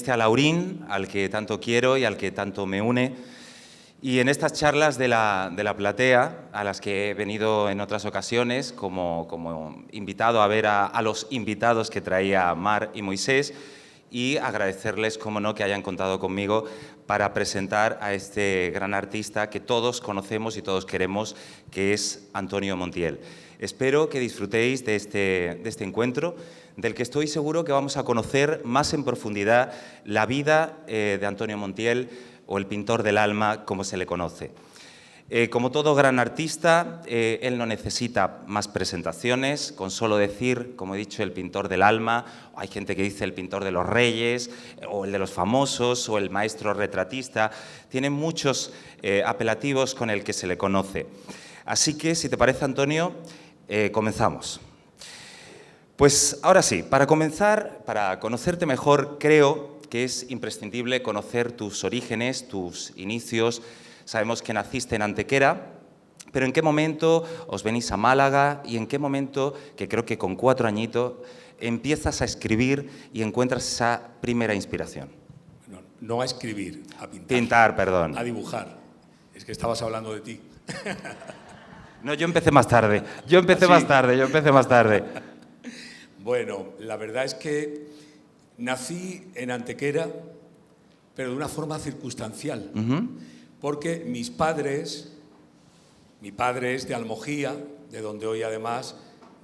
este Alaurín, al que tanto quiero y al que tanto me une. Y en estas charlas de la platea, a las que he venido en otras ocasiones como invitado a ver a los invitados que traía Mar y Moisés, y agradecerles, como no, que hayan contado conmigo para presentar a este gran artista que todos conocemos y todos queremos, que es Antonio Montiel. Espero que disfrutéis de este encuentro, del que estoy seguro que vamos a conocer más en profundidad la vida de Antonio Montiel, o el pintor del alma, como se le conoce. Como todo gran artista, él no necesita más presentaciones, con solo decir, como he dicho, el pintor del alma. Hay gente que dice el pintor de los reyes, o el de los famosos, o el maestro retratista. Tiene muchos apelativos con el que se le conoce. Así que, si te parece, Antonio, comenzamos. Pues ahora sí, para comenzar, para conocerte mejor, creo que es imprescindible conocer tus orígenes, tus inicios. Sabemos que naciste en Antequera, pero ¿en qué momento os venís a Málaga y en qué momento, que creo que con 4 añitos, empiezas a escribir y encuentras esa primera inspiración? No a escribir, a pintar. Pintar, perdón. A dibujar. Es que estabas hablando de ti. No, yo empecé más tarde. Yo empecé más tarde. Bueno, la verdad es que nací en Antequera, pero de una forma circunstancial. Porque mi padre es de Almojía, de donde hoy además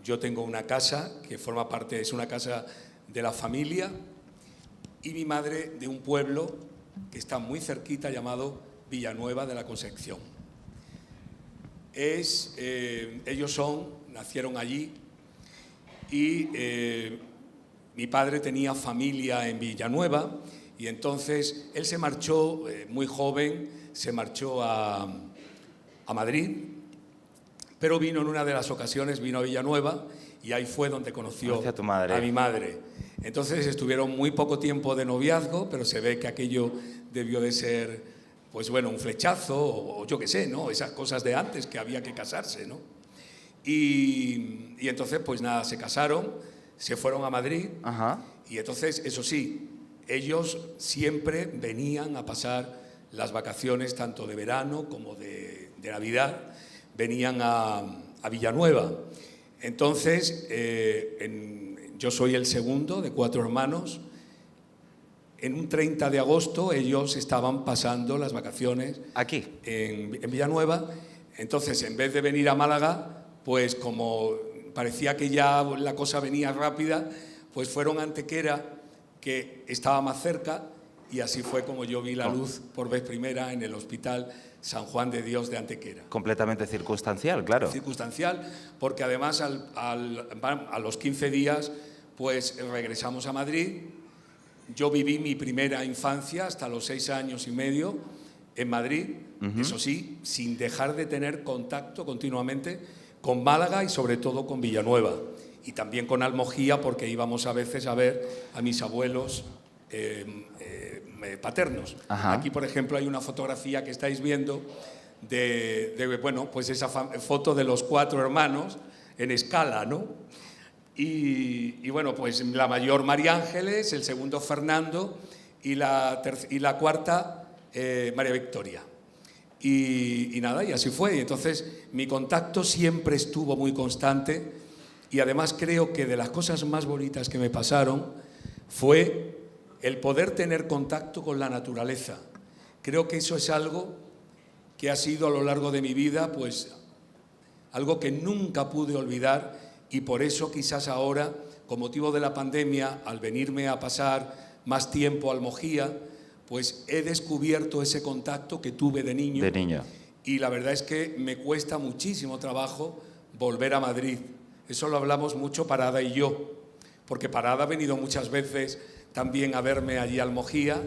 yo tengo una casa que forma parte, es una casa de la familia, y mi madre de un pueblo que está muy cerquita llamado Villanueva de la Concepción. Ellos nacieron allí y mi padre tenía familia en Villanueva y entonces él se marchó muy joven. Se marchó a Madrid, pero vino en una de las ocasiones, vino a Villanueva y ahí fue donde conoció a mi madre. Entonces estuvieron muy poco tiempo de noviazgo, pero se ve que aquello debió de ser, pues bueno, un flechazo o yo qué sé, ¿no? Esas cosas de antes que había que casarse, ¿no? Y entonces, pues nada, se casaron, se fueron a Madrid. Y entonces, eso sí, ellos siempre venían a pasar las vacaciones tanto de verano como de Navidad, venían a Villanueva. Entonces, yo soy el segundo de 4 hermanos. En un 30 de agosto ellos estaban pasando las vacaciones aquí en Villanueva. Entonces, en vez de venir a Málaga, pues como parecía que ya la cosa venía rápida, pues fueron a Antequera, que estaba más cerca. Y así fue como yo vi la luz por vez primera en el Hospital San Juan de Dios de Antequera. Completamente circunstancial, claro. Circunstancial, porque además a los 15 días pues regresamos a Madrid. Yo viví mi primera infancia hasta los 6 años y medio en Madrid, eso sí, sin dejar de tener contacto continuamente con Málaga y sobre todo con Villanueva. Y también con Almojía, porque íbamos a veces a ver a mis abuelos paternos. Aquí, por ejemplo, hay una fotografía que estáis viendo bueno, pues esa foto de los 4 hermanos en escala, ¿no? Y bueno, pues la mayor María Ángeles, el segundo Fernando y la cuarta María Victoria. Y nada, y así fue. Y entonces mi contacto siempre estuvo muy constante y además creo que de las cosas más bonitas que me pasaron fue el poder tener contacto con la naturaleza. Creo que eso es algo que ha sido a lo largo de mi vida, pues algo que nunca pude olvidar y por eso quizás ahora, con motivo de la pandemia, al venirme a pasar más tiempo a Almojía, pues he descubierto ese contacto que tuve de niño. Y la verdad es que me cuesta muchísimo trabajo volver a Madrid. Eso lo hablamos mucho Parada y yo, porque Parada ha venido muchas veces también a verme allí a Almojía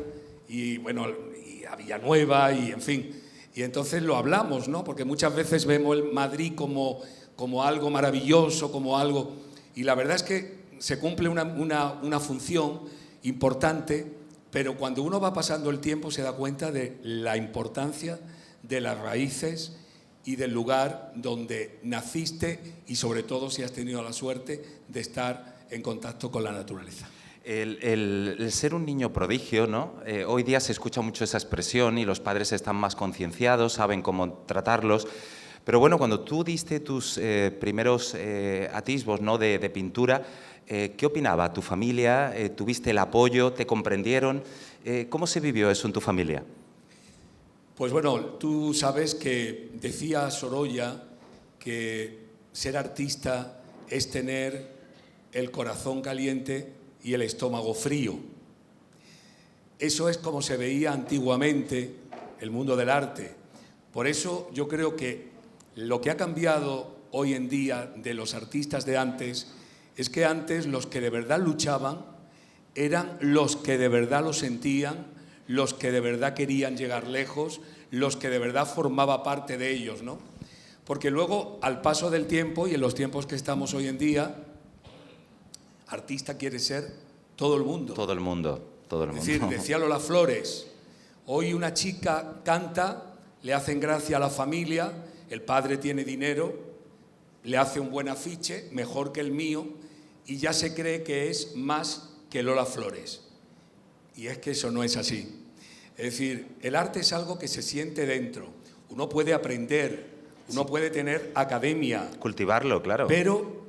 y bueno, y a Villanueva y en fin. Y entonces lo hablamos, ¿no? Porque muchas veces vemos el Madrid como algo maravilloso, como algo... Y la verdad es que se cumple una función importante, pero cuando uno va pasando el tiempo se da cuenta de la importancia de las raíces y del lugar donde naciste y sobre todo si has tenido la suerte de estar en contacto con la naturaleza. El ser un niño prodigio, ¿no? Hoy día se escucha mucho esa expresión y los padres están más concienciados, saben cómo tratarlos. Pero bueno, cuando tú diste tus primeros atisbos, ¿no? de pintura, ¿qué opinaba tu familia? ¿Tuviste el apoyo? ¿Te comprendieron? ¿Cómo se vivió eso en tu familia? Pues bueno, tú sabes que decía Sorolla que ser artista es tener el corazón caliente y el estómago frío. Eso es como se veía antiguamente el mundo del arte. Por eso yo creo que lo que ha cambiado hoy en día de los artistas de antes es que antes los que de verdad luchaban eran los que de verdad lo sentían, los que de verdad querían llegar lejos, los que de verdad formaba parte de ellos, ¿no? Porque luego, al paso del tiempo y en los tiempos que estamos hoy en día, artista quiere ser todo el mundo. Todo el mundo, todo el mundo. Es decir, decía Lola Flores, hoy una chica canta, le hacen gracia a la familia, el padre tiene dinero, le hace un buen afiche, mejor que el mío, y ya se cree que es más que Lola Flores. Y es que eso no es así. Es decir, el arte es algo que se siente dentro. Uno puede aprender, uno puede tener academia. Cultivarlo, claro. Pero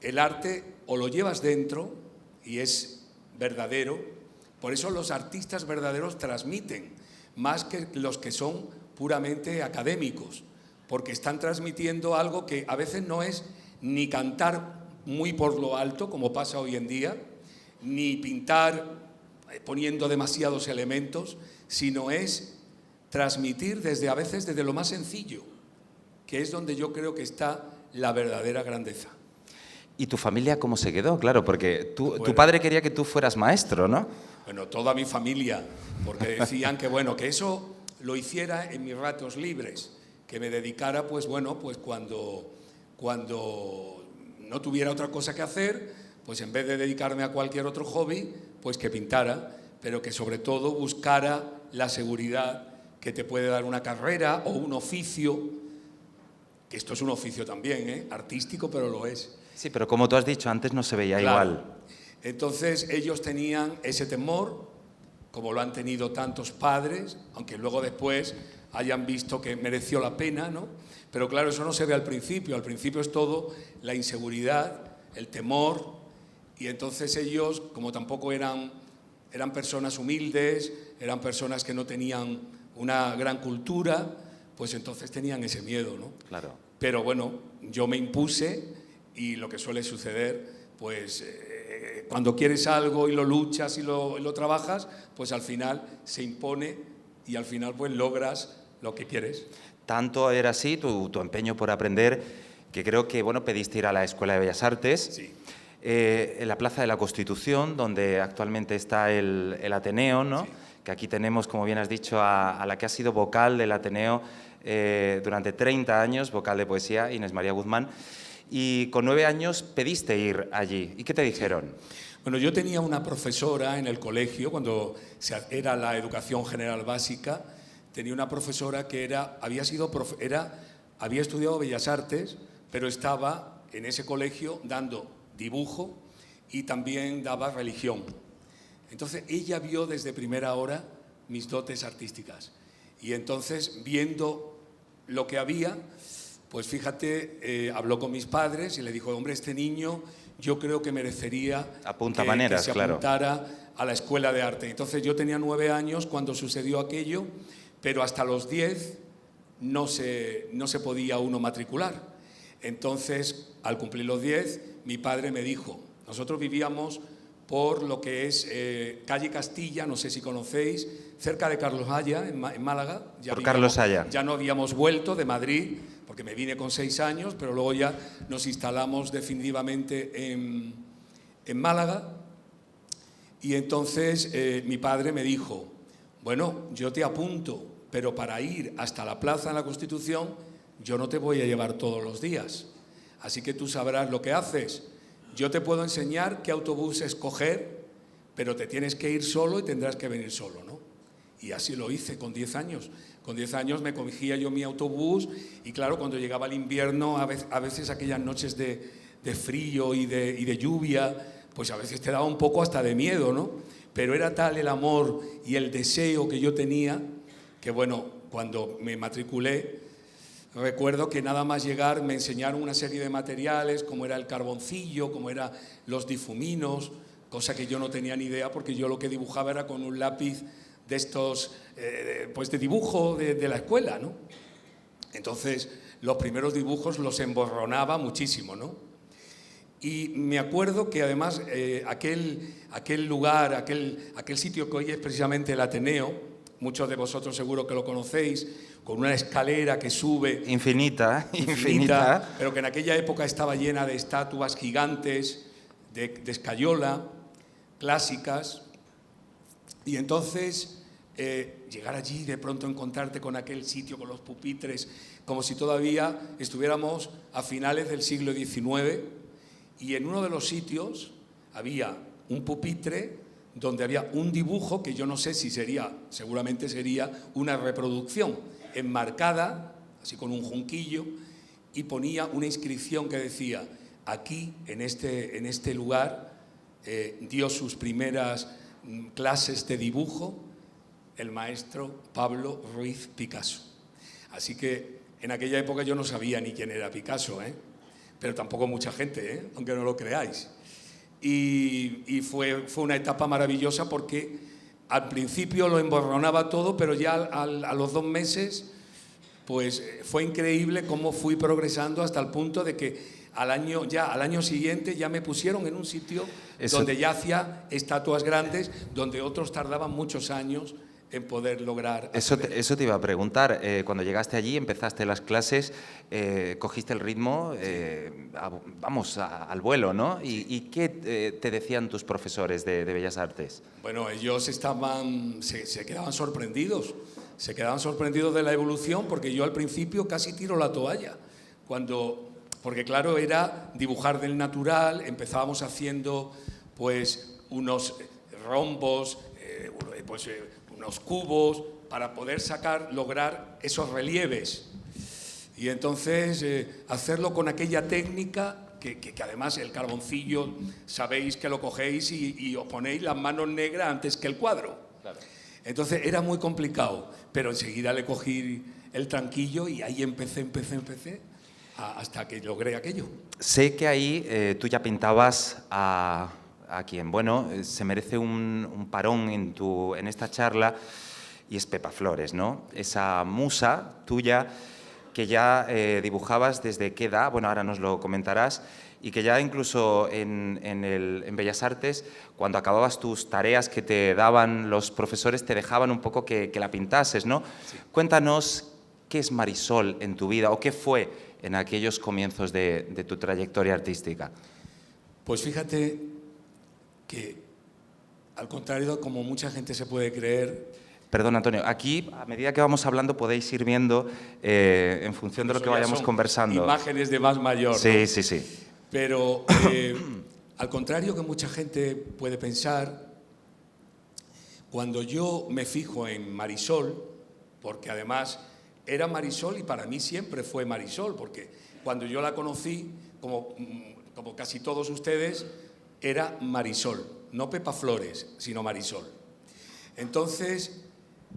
el arte o lo llevas dentro y es verdadero. Por eso los artistas verdaderos transmiten, más que los que son puramente académicos, porque están transmitiendo algo que a veces no es ni cantar muy por lo alto, como pasa hoy en día, ni pintar poniendo demasiados elementos, sino es transmitir a veces desde lo más sencillo, que es donde yo creo que está la verdadera grandeza. ¿Y tu familia cómo se quedó? Claro, porque tu padre quería que tú fueras maestro, ¿no? Bueno, toda mi familia, porque decían que, bueno, que eso lo hiciera en mis ratos libres, que me dedicara, pues bueno, pues cuando no tuviera otra cosa que hacer, pues en vez de dedicarme a cualquier otro hobby, pues que pintara, pero que sobre todo buscara la seguridad que te puede dar una carrera o un oficio, que esto es un oficio también, artístico, pero lo es. Sí, pero como tú has dicho, antes no se veía igual. Entonces ellos tenían ese temor, como lo han tenido tantos padres, aunque luego después hayan visto que mereció la pena, ¿no? Pero claro, eso no se ve al principio es todo la inseguridad, el temor, y entonces ellos, como tampoco eran personas humildes, eran personas que no tenían una gran cultura, pues entonces tenían ese miedo, ¿no? Claro. Pero bueno, yo me impuse y lo que suele suceder, pues cuando quieres algo y lo luchas y lo trabajas, pues al final se impone y al final pues logras lo que quieres. Tanto era así tu empeño por aprender que creo que bueno, pediste ir a la Escuela de Bellas Artes. Sí. En la Plaza de la Constitución, donde actualmente está el Ateneo, ¿no? Sí. Que aquí tenemos, como bien has dicho, a la que ha sido vocal del Ateneo durante 30 años, vocal de poesía, Inés María Guzmán, y con 9 años pediste ir allí. ¿Y qué te dijeron? Bueno, yo tenía una profesora en el colegio, cuando era la educación general básica, tenía una profesora que había estudiado Bellas Artes, pero estaba en ese colegio dando dibujo y también daba religión. Entonces ella vio desde primera hora mis dotes artísticas y entonces viendo lo que había, pues fíjate, habló con mis padres y le dijo, hombre, este niño yo creo que merecería que se apuntara a la escuela de arte. Entonces yo tenía 9 años cuando sucedió aquello, pero hasta los 10 no se podía uno matricular. Entonces, al cumplir los 10, mi padre me dijo, nosotros vivíamos por lo que es calle Castilla, no sé si conocéis, cerca de Carlos Haya, en Málaga. Carlos Haya. Ya no habíamos vuelto de Madrid, porque me vine con 6 años, pero luego ya nos instalamos definitivamente en Málaga. Y entonces mi padre me dijo, bueno, yo te apunto, pero para ir hasta la Plaza de la Constitución yo no te voy a llevar todos los días. Así que tú sabrás lo que haces. Yo te puedo enseñar qué autobús escoger, pero te tienes que ir solo y tendrás que venir solo, ¿no? Y así lo hice con 10 años. Con 10 años me cogía yo mi autobús y claro, cuando llegaba el invierno, a veces aquellas noches de frío y de lluvia, pues a veces te daba un poco hasta de miedo, ¿no? Pero era tal el amor y el deseo que yo tenía que, bueno, cuando me matriculé, recuerdo que nada más llegar me enseñaron una serie de materiales, como era el carboncillo, como eran los difuminos, cosa que yo no tenía ni idea porque yo lo que dibujaba era con un lápiz de estos, pues de dibujo de la escuela, ¿no? Entonces, los primeros dibujos los emborronaba muchísimo, ¿no? Y me acuerdo que además aquel lugar, aquel sitio que hoy es precisamente el Ateneo, muchos de vosotros seguro que lo conocéis, con una escalera que sube... Infinita, pero que en aquella época estaba llena de estatuas gigantes, de escayola, clásicas. Y entonces llegar allí, de pronto encontrarte con aquel sitio, con los pupitres, como si todavía estuviéramos a finales del siglo XIX. Y en uno de los sitios había un pupitre donde había un dibujo que yo no sé si sería, seguramente sería una reproducción enmarcada, así con un junquillo, y ponía una inscripción que decía: aquí, en este lugar, dio sus primeras clases de dibujo el maestro Pablo Ruiz Picasso. Así que en aquella época yo no sabía ni quién era Picasso, pero tampoco mucha gente, aunque no lo creáis. Y fue una etapa maravillosa porque al principio lo emborronaba todo, pero ya a los 2 meses pues fue increíble cómo fui progresando hasta el punto de que al año siguiente ya me pusieron en un sitio donde ya hacía estatuas grandes, donde otros tardaban muchos años en poder lograr... Eso te iba a preguntar. Cuando llegaste allí, empezaste las clases, cogiste el ritmo, vamos, al vuelo, ¿no? ¿Y qué te decían tus profesores de Bellas Artes? Bueno, ellos se quedaban sorprendidos. Se quedaban sorprendidos de la evolución, porque yo al principio casi tiro la toalla. Porque claro, era dibujar del natural, empezábamos haciendo pues unos rombos, unos cubos, para poder lograr esos relieves. Y entonces hacerlo con aquella técnica que además el carboncillo, sabéis que lo cogéis y os ponéis las manos negras antes que el cuadro. Claro. Entonces era muy complicado, pero enseguida le cogí el tranquillo y ahí empecé hasta que logré aquello. Sé que ahí tú ya pintabas a quien, bueno, se merece un parón en esta charla, y es Pepa Flores, ¿no? Esa musa tuya que ya dibujabas desde qué edad, bueno, ahora nos lo comentarás, y que ya incluso en Bellas Artes, cuando acababas tus tareas que te daban los profesores, te dejaban un poco que la pintases, ¿no? Sí. Cuéntanos qué es Marisol en tu vida, o qué fue en aquellos comienzos de tu trayectoria artística. Pues fíjate que, al contrario, como mucha gente se puede creer... Perdón, Antonio, aquí, a medida que vamos hablando, podéis ir viendo, en función de lo que vayamos conversando. Imágenes de más mayor, ¿no? Sí, sí, sí. Pero, al contrario que mucha gente puede pensar, cuando yo me fijo en Marisol, porque además era Marisol y para mí siempre fue Marisol, porque cuando yo la conocí, como casi todos ustedes, era Marisol, no Pepa Flores, sino Marisol. Entonces,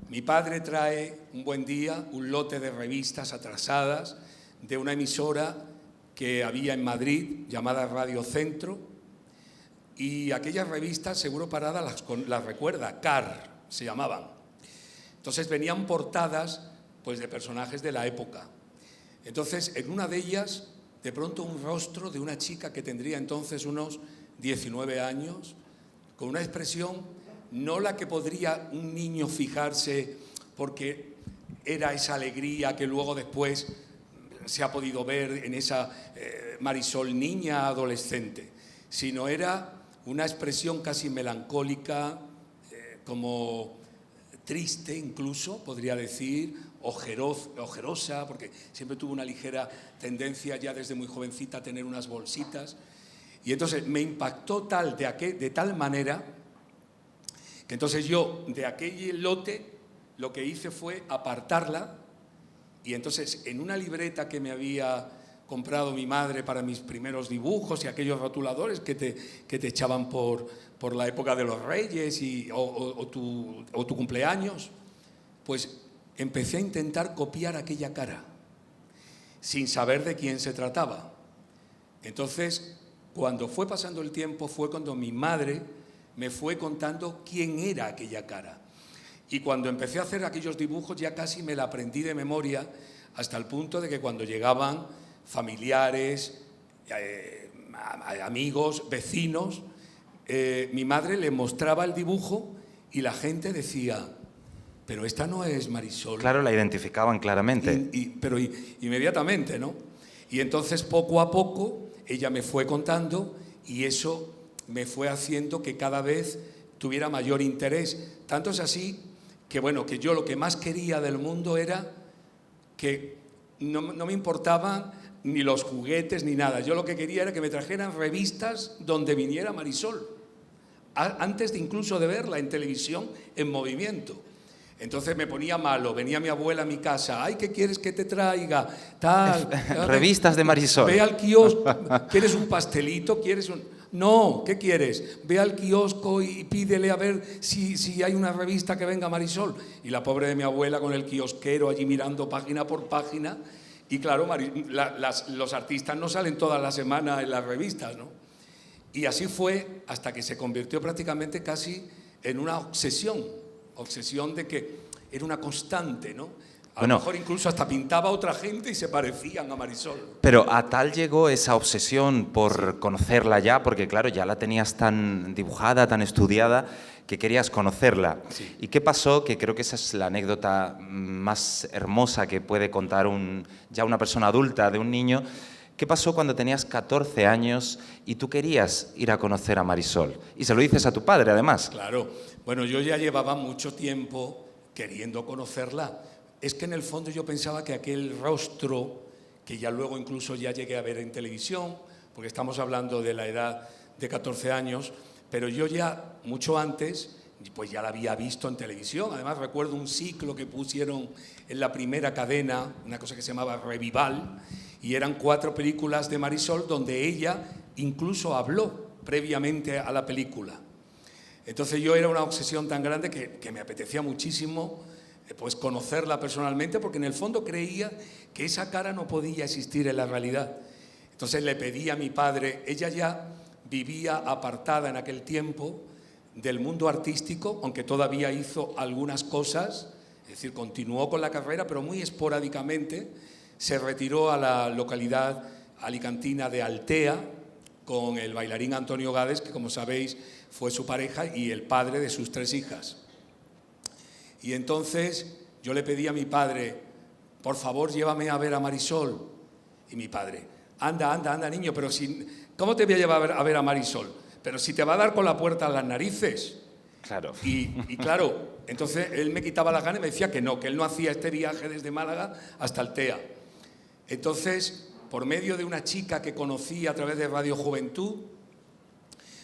mi padre trae un buen día un lote de revistas atrasadas de una emisora que había en Madrid, llamada Radio Centro, y aquellas revistas, seguro Parada las recuerda, Car se llamaban. Entonces venían portadas pues, de personajes de la época. Entonces, en una de ellas, de pronto un rostro de una chica que tendría entonces unos 19 años, con una expresión, no la que podría un niño fijarse, porque era esa alegría que luego después se ha podido ver en esa Marisol niña adolescente, sino era una expresión casi melancólica, como triste incluso, podría decir, ojerosa, porque siempre tuvo una ligera tendencia ya desde muy jovencita a tener unas bolsitas. Y entonces me impactó de tal manera que entonces yo de aquel lote lo que hice fue apartarla, y entonces en una libreta que me había comprado mi madre para mis primeros dibujos y aquellos rotuladores que te echaban por la época de los Reyes o tu cumpleaños, pues empecé a intentar copiar aquella cara, sin saber de quién se trataba. Entonces, cuando fue pasando el tiempo, fue cuando mi madre me fue contando quién era aquella cara. Y cuando empecé a hacer aquellos dibujos ya casi me la aprendí de memoria, hasta el punto de que cuando llegaban familiares, amigos, vecinos, mi madre le mostraba el dibujo y la gente decía, pero esta no es Marisol. Claro, la identificaban claramente. Pero inmediatamente, ¿no? Y entonces poco a poco ella me fue contando y eso me fue haciendo que cada vez tuviera mayor interés. Tanto es así que, bueno, que yo lo que más quería del mundo era que no me importaban ni los juguetes ni nada. Yo lo que quería era que me trajeran revistas donde viniera Marisol, antes de incluso de verla en televisión en movimiento. Entonces me ponía malo, venía mi abuela a mi casa, ay, ¿qué quieres que te traiga? Tal. Revistas de Marisol. Ve al kiosco, ¿quieres un pastelito? ¿Quieres un...? No, ¿qué quieres? Ve al kiosco y pídele a ver si hay una revista que venga Marisol. Y la pobre de mi abuela con el kiosquero allí mirando página por página. Y claro, los artistas no salen toda la semana en las revistas, ¿no? Y así fue hasta que se convirtió prácticamente casi en una obsesión de que era una constante, ¿no? A lo mejor incluso hasta pintaba a otra gente y se parecían a Marisol. Pero a tal llegó esa obsesión por conocerla ya, porque claro, ya la tenías tan dibujada, tan estudiada, que querías conocerla. Sí. ¿Y qué pasó? Que creo que esa es la anécdota más hermosa que puede contar ya una persona adulta de un niño. ¿Qué pasó cuando tenías 14 años y tú querías ir a conocer a Marisol? Y se lo dices a tu padre, además. Claro. Bueno, yo ya llevaba mucho tiempo queriendo conocerla. Es que en el fondo yo pensaba que aquel rostro, que ya luego incluso ya llegué a ver en televisión, porque estamos hablando de la edad de 14 años, pero yo ya, mucho antes, pues ya la había visto en televisión. Además recuerdo un ciclo que pusieron en la primera cadena, una cosa que se llamaba Revival, y eran 4 películas de Marisol donde ella incluso habló previamente a la película. Entonces yo era una obsesión tan grande que me apetecía muchísimo pues conocerla personalmente, porque en el fondo creía que esa cara no podía existir en la realidad. Entonces le pedí a mi padre, ella ya vivía apartada en aquel tiempo del mundo artístico, aunque todavía hizo algunas cosas, es decir, continuó con la carrera, pero muy esporádicamente. Se retiró a la localidad alicantina de Altea con el bailarín Antonio Gades, que como sabéis fue su pareja y el padre de sus 3 hijas. Y entonces yo le pedí a mi padre, por favor, llévame a ver a Marisol. Y mi padre, anda, niño, pero ¿cómo te voy a llevar a ver a Marisol? Pero si te va a dar con la puerta en las narices. Claro. Y claro, entonces él me quitaba las ganas y me decía que él no hacía este viaje desde Málaga hasta Altea. Entonces, por medio de una chica que conocí a través de Radio Juventud,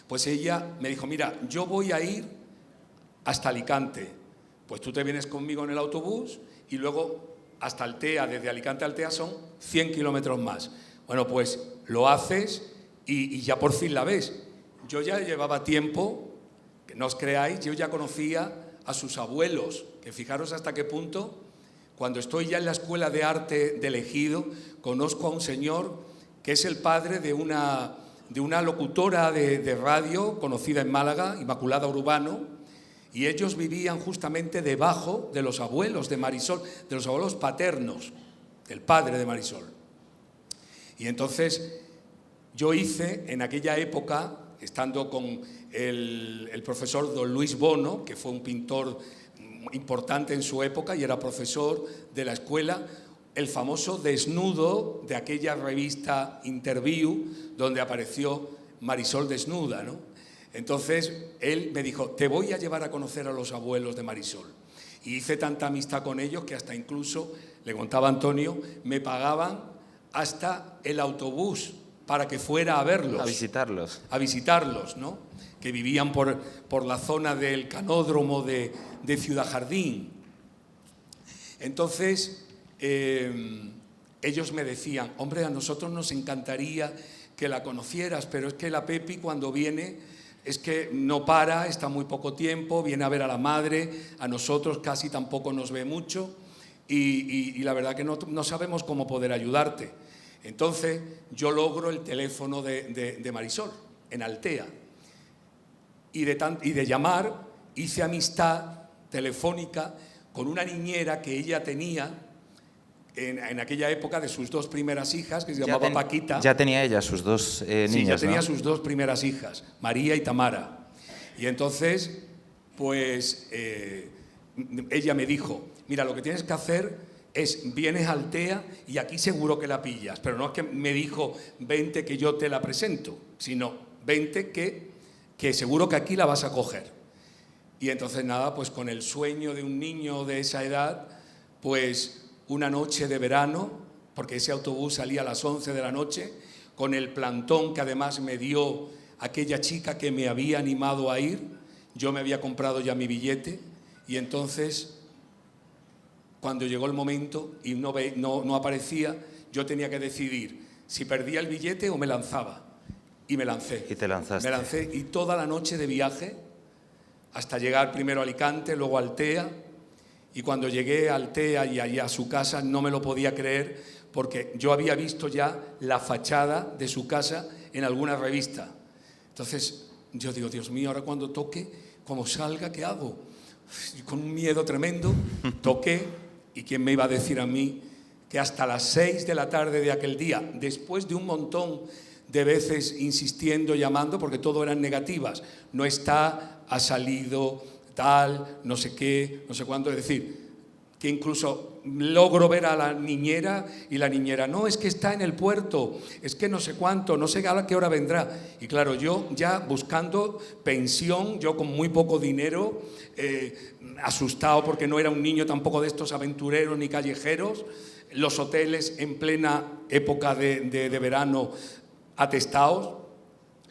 pues ella me dijo, mira, yo voy a ir hasta Alicante. Pues tú te vienes conmigo en el autobús y luego hasta Altea, desde Alicante a Altea son 100 kilómetros más. Bueno, pues lo haces y ya por fin la ves. Yo ya llevaba tiempo, que no os creáis, yo ya conocía a sus abuelos, que fijaros hasta qué punto, cuando estoy ya en la Escuela de Arte del Ejido, conozco a un señor que es el padre de una locutora de radio conocida en Málaga, Inmaculada Urbano, y ellos vivían justamente debajo de los abuelos de Marisol, de los abuelos paternos, del padre de Marisol. Y entonces yo hice en aquella época, estando con el profesor don Luis Bono, que fue un pintor importante en su época y era profesor de la escuela, el famoso desnudo de aquella revista Interview, donde apareció Marisol desnuda, ¿no? Entonces él me dijo, te voy a llevar a conocer a los abuelos de Marisol. Y hice tanta amistad con ellos que hasta incluso, le contaba Antonio, me pagaban hasta el autobús para que fuera a verlos. A visitarlos. A visitarlos, ¿no? Que vivían por la zona del canódromo de Ciudad Jardín. Entonces, ellos me decían, hombre, a nosotros nos encantaría que la conocieras, pero es que la Pepi cuando viene es que no para, está muy poco tiempo, viene a ver a la madre, a nosotros casi tampoco nos ve mucho y la verdad que no sabemos cómo poder ayudarte. Entonces yo logro el teléfono de Marisol en Altea y de llamar hice amistad telefónica con una niñera que ella tenía en aquella época de sus 2 primeras hijas, que se llamaba Paquita. Ya tenía ella sus 2 niñas, sí, ya tenía, ¿no? sus 2 primeras hijas, María y Tamara. Y entonces, pues, ella me dijo, mira, lo que tienes que hacer es, vienes a Altea y aquí seguro que la pillas. Pero no es que me dijo, vente que yo te la presento, sino, vente que seguro que aquí la vas a coger. Y entonces nada, pues con el sueño de un niño de esa edad, pues una noche de verano, porque ese autobús salía a las 11 de la noche, con el plantón que además me dio aquella chica que me había animado a ir, yo me había comprado ya mi billete, y entonces, cuando llegó el momento y no aparecía, yo tenía que decidir si perdía el billete o me lanzaba. Y me lancé. Y te lanzaste. Me lancé, y toda la noche de viaje, hasta llegar primero a Alicante, luego a Altea, y cuando llegué a Altea y allá a su casa no me lo podía creer porque yo había visto ya la fachada de su casa en alguna revista. Entonces yo digo, Dios mío, ahora cuando toque, como salga, ¿qué hago? Y con un miedo tremendo toqué, y ¿quién me iba a decir a mí que hasta las 6 de la tarde de aquel día, después de un montón de veces insistiendo, llamando, porque todo eran negativas, no está, ha salido, tal, no sé qué, no sé cuánto, es decir, que incluso logro ver a la niñera y la niñera, no, es que está en el puerto, es que no sé cuánto, no sé a qué hora vendrá. Y claro, yo ya buscando pensión, yo con muy poco dinero, asustado porque no era un niño tampoco de estos aventureros ni callejeros, los hoteles en plena época de verano atestados,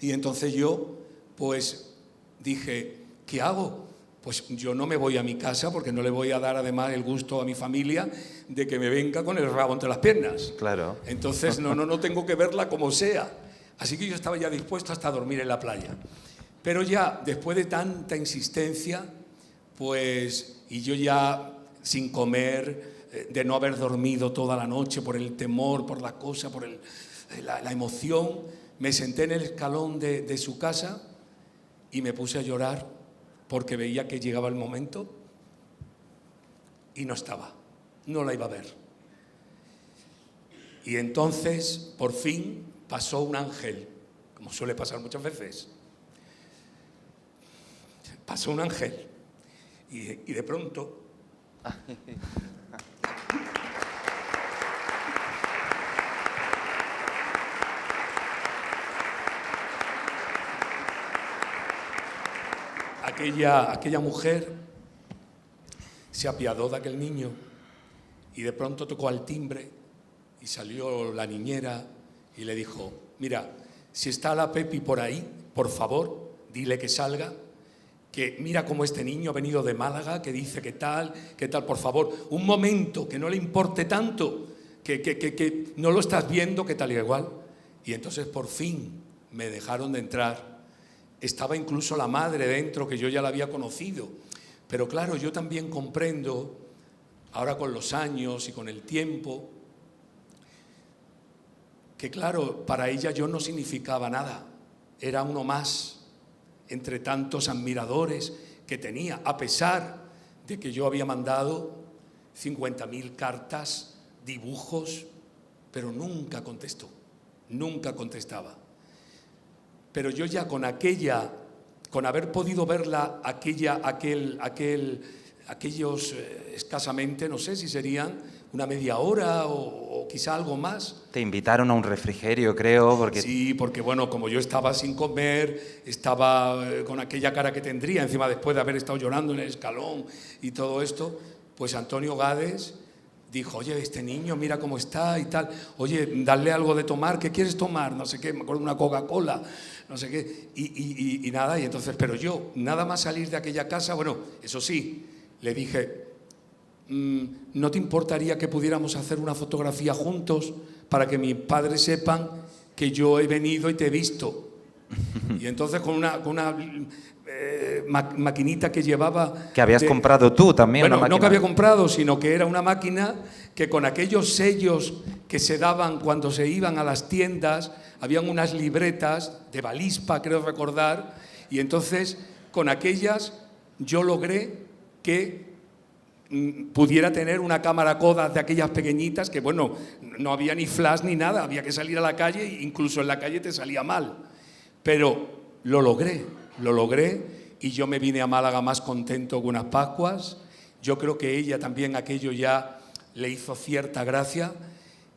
y entonces yo pues dije, ¿qué hago? Pues yo no me voy a mi casa porque no le voy a dar además el gusto a mi familia de que me venga con el rabo entre las piernas. Claro. Entonces no tengo que verla como sea. Así que yo estaba ya dispuesto hasta a dormir en la playa. Pero ya después de tanta insistencia, pues, y yo ya sin comer, de no haber dormido toda la noche por el temor, por la cosa, por la emoción, me senté en el escalón de su casa y me puse a llorar porque veía que llegaba el momento y no estaba, no la iba a ver. Y entonces, por fin, pasó un ángel, como suele pasar muchas veces. Pasó un ángel y de pronto... Aquella mujer se apiadó de aquel niño y de pronto tocó al timbre y salió la niñera y le dijo, mira, si está la Pepi por ahí, por favor, dile que salga, que mira cómo este niño ha venido de Málaga, que dice que tal, por favor, un momento, que no le importe tanto, que no lo estás viendo, que tal y igual. Y entonces por fin me dejaron de entrar. Estaba incluso la madre dentro, que yo ya la había conocido. Pero claro, yo también comprendo, ahora con los años y con el tiempo, que claro, para ella yo no significaba nada. Era uno más entre tantos admiradores que tenía, a pesar de que yo había mandado 50.000 cartas, dibujos, pero nunca contestó, nunca contestaba. Pero yo ya con haber podido verla aquellos escasamente, no sé si serían una media hora o quizá algo más. Te invitaron a un refrigerio, creo, porque... Sí, porque bueno, como yo estaba sin comer, estaba con aquella cara que tendría, encima después de haber estado llorando en el escalón y todo esto, pues Antonio Gades dijo, oye, este niño, mira cómo está y tal, oye, dale algo de tomar, ¿qué quieres tomar? No sé qué, me acuerdo de una Coca-Cola, no sé qué, y nada, y entonces, pero yo, nada más salir de aquella casa, bueno, eso sí, le dije, ¿no te importaría que pudiéramos hacer una fotografía juntos para que mis padres sepan que yo he venido y te he visto? Y entonces con una maquinita que llevaba... Que habías comprado tú también. Bueno, una máquina. no que había comprado, sino que era una máquina que con aquellos sellos que se daban cuando se iban a las tiendas, habían unas libretas de Valispa, creo recordar, y entonces con aquellas yo logré que pudiera tener una cámara Kodak de aquellas pequeñitas que, bueno, no había ni flash ni nada, había que salir a la calle e incluso en la calle te salía mal. Pero lo logré y yo me vine a Málaga más contento que unas Pascuas. Yo creo que ella también aquello ya le hizo cierta gracia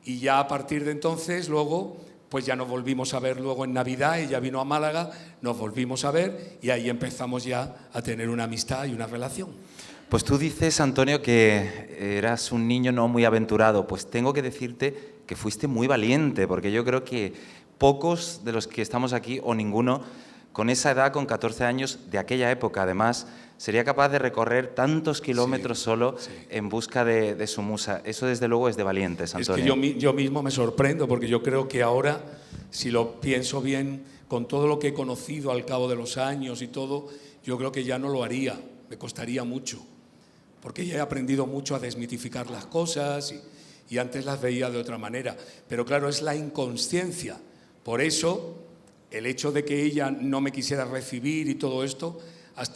y ya a partir de entonces luego pues ya nos volvimos a ver luego en Navidad, ella vino a Málaga, nos volvimos a ver y ahí empezamos ya a tener una amistad y una relación. Pues tú dices, Antonio, que eras un niño no muy aventurado. Pues tengo que decirte que fuiste muy valiente, porque yo creo que pocos de los que estamos aquí, o ninguno, con esa edad, con 14 años, de aquella época además, sería capaz de recorrer tantos kilómetros solo en busca de su musa. Eso desde luego es de valientes, Antonio. Es que yo mismo me sorprendo, porque yo creo que ahora, si lo pienso bien, con todo lo que he conocido al cabo de los años y todo, yo creo que ya no lo haría, me costaría mucho. Porque ya he aprendido mucho a desmitificar las cosas y antes las veía de otra manera. Pero claro, es la inconsciencia. Por eso, el hecho de que ella no me quisiera recibir y todo esto,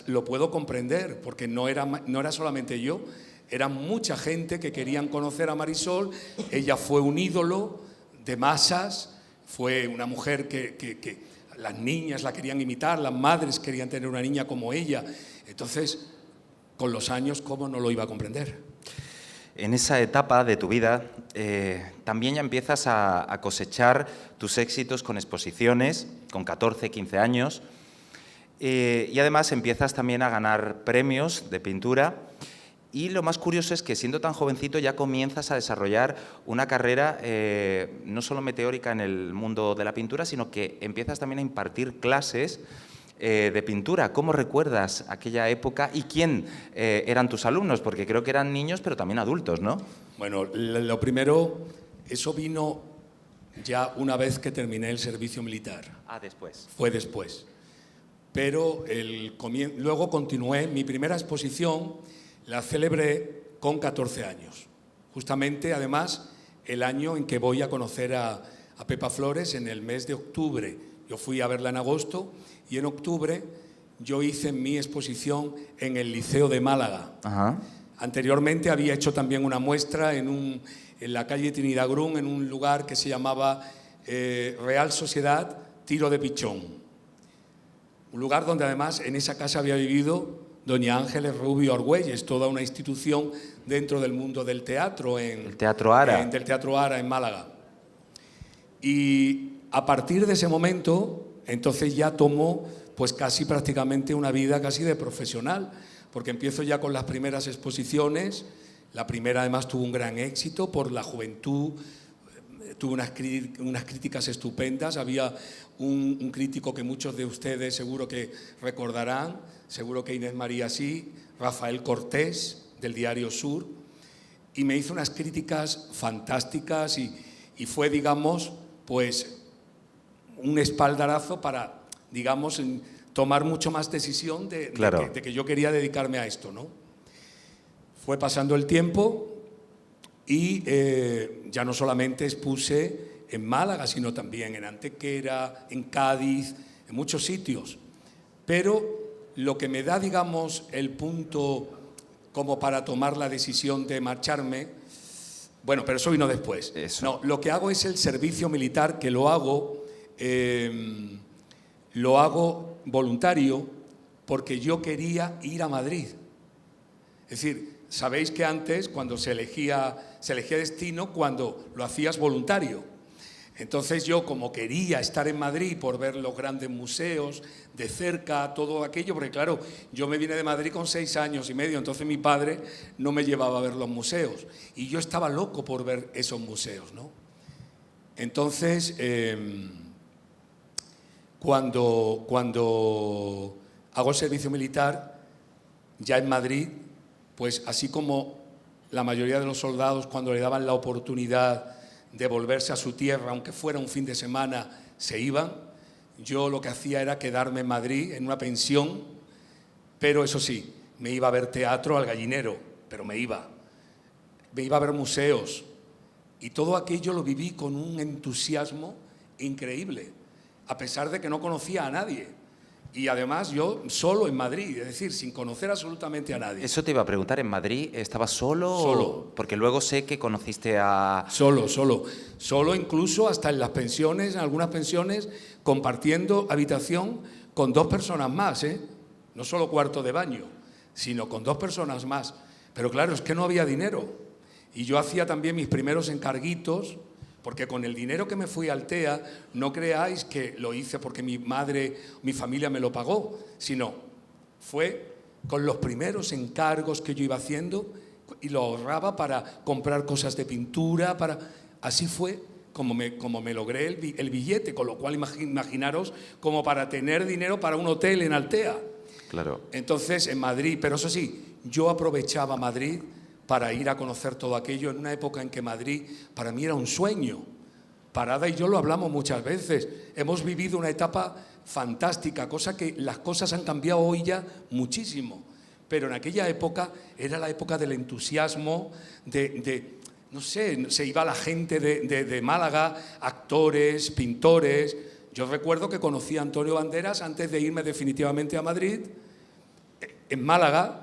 lo puedo comprender, porque no era solamente yo, era mucha gente que querían conocer a Marisol. Ella fue un ídolo de masas, fue una mujer que las niñas la querían imitar, las madres querían tener una niña como ella. Entonces, con los años, ¿cómo no lo iba a comprender? En esa etapa de tu vida también ya empiezas a cosechar tus éxitos con exposiciones, con 14, 15 años, y además empiezas también a ganar premios de pintura. Y lo más curioso es que siendo tan jovencito ya comienzas a desarrollar una carrera no solo meteórica en el mundo de la pintura, sino que empiezas también a impartir clases de pintura. ¿Cómo recuerdas aquella época y quién eran tus alumnos? Porque creo que eran niños, pero también adultos, ¿no? Bueno, lo primero, eso vino ya una vez que terminé el servicio militar. Ah, después. Fue después. Pero luego continué. Mi primera exposición la celebré con 14 años. Justamente, además, el año en que voy a conocer a Pepa Flores en el mes de octubre. Yo fui a verla en agosto y en octubre yo hice mi exposición en el Liceo de Málaga. Ajá. Anteriormente había hecho también una muestra en la calle Trinidad Grun, en un lugar que se llamaba Real Sociedad Tiro de Pichón. Un lugar donde además en esa casa había vivido doña Ángeles Rubio Argüelles, toda una institución dentro del mundo del teatro. El Teatro Ara. Del Teatro Ara en Málaga. Y a partir de ese momento, entonces ya tomó pues casi prácticamente una vida casi de profesional, porque empiezo ya con las primeras exposiciones. La primera además tuvo un gran éxito por la juventud, tuvo unas críticas estupendas. Había un crítico que muchos de ustedes seguro que recordarán, seguro que Inés María sí, Rafael Cortés, del Diario Sur, y me hizo unas críticas fantásticas y fue, digamos, pues un espaldarazo para, digamos, tomar mucho más decisión de que yo quería dedicarme a esto, ¿no? Fue pasando el tiempo y ya no solamente expuse en Málaga, sino también en Antequera, en Cádiz, en muchos sitios. Pero lo que me da, digamos, el punto como para tomar la decisión de marcharme, bueno, pero eso vino después. Eso. No, lo que hago es el servicio militar, que lo hago voluntario porque yo quería ir a Madrid. Es decir, sabéis que antes, cuando se elegía destino, cuando lo hacías voluntario. Entonces yo, como quería estar en Madrid por ver los grandes museos de cerca, todo aquello, porque claro, yo me vine de Madrid con 6 años y medio, entonces mi padre no me llevaba a ver los museos y yo estaba loco por ver esos museos, ¿no? Entonces, cuando hago el servicio militar, ya en Madrid, pues así como la mayoría de los soldados, cuando le daban la oportunidad de volverse a su tierra, aunque fuera un fin de semana, se iban. Yo lo que hacía era quedarme en Madrid, en una pensión, pero eso sí, me iba a ver teatro al Gallinero, pero me iba a ver museos, y todo aquello lo viví con un entusiasmo increíble, a pesar de que no conocía a nadie. Y además yo solo en Madrid, es decir, sin conocer absolutamente a nadie. Eso te iba a preguntar, ¿en Madrid estabas solo? Solo. Porque luego sé que conociste a... Solo incluso hasta en las pensiones, en algunas pensiones, compartiendo habitación con 2 personas más, ¿eh? No solo cuarto de baño, sino con 2 personas más. Pero claro, es que no había dinero. Y yo hacía también mis primeros encarguitos, porque con el dinero que me fui a Altea, no creáis que lo hice porque mi madre, mi familia me lo pagó, sino fue con los primeros encargos que yo iba haciendo y lo ahorraba para comprar cosas de pintura, así fue como me logré el billete, con lo cual imaginaros como para tener dinero para un hotel en Altea. Claro. Entonces, en Madrid, pero eso sí, yo aprovechaba Madrid para ir a conocer todo aquello en una época en que Madrid para mí era un sueño. Parada y yo lo hablamos muchas veces. Hemos vivido una etapa fantástica, cosa que las cosas han cambiado hoy ya muchísimo. Pero en aquella época era la época del entusiasmo, no sé, se iba la gente de Málaga, actores, pintores. Yo recuerdo que conocí a Antonio Banderas antes de irme definitivamente a Madrid, en Málaga.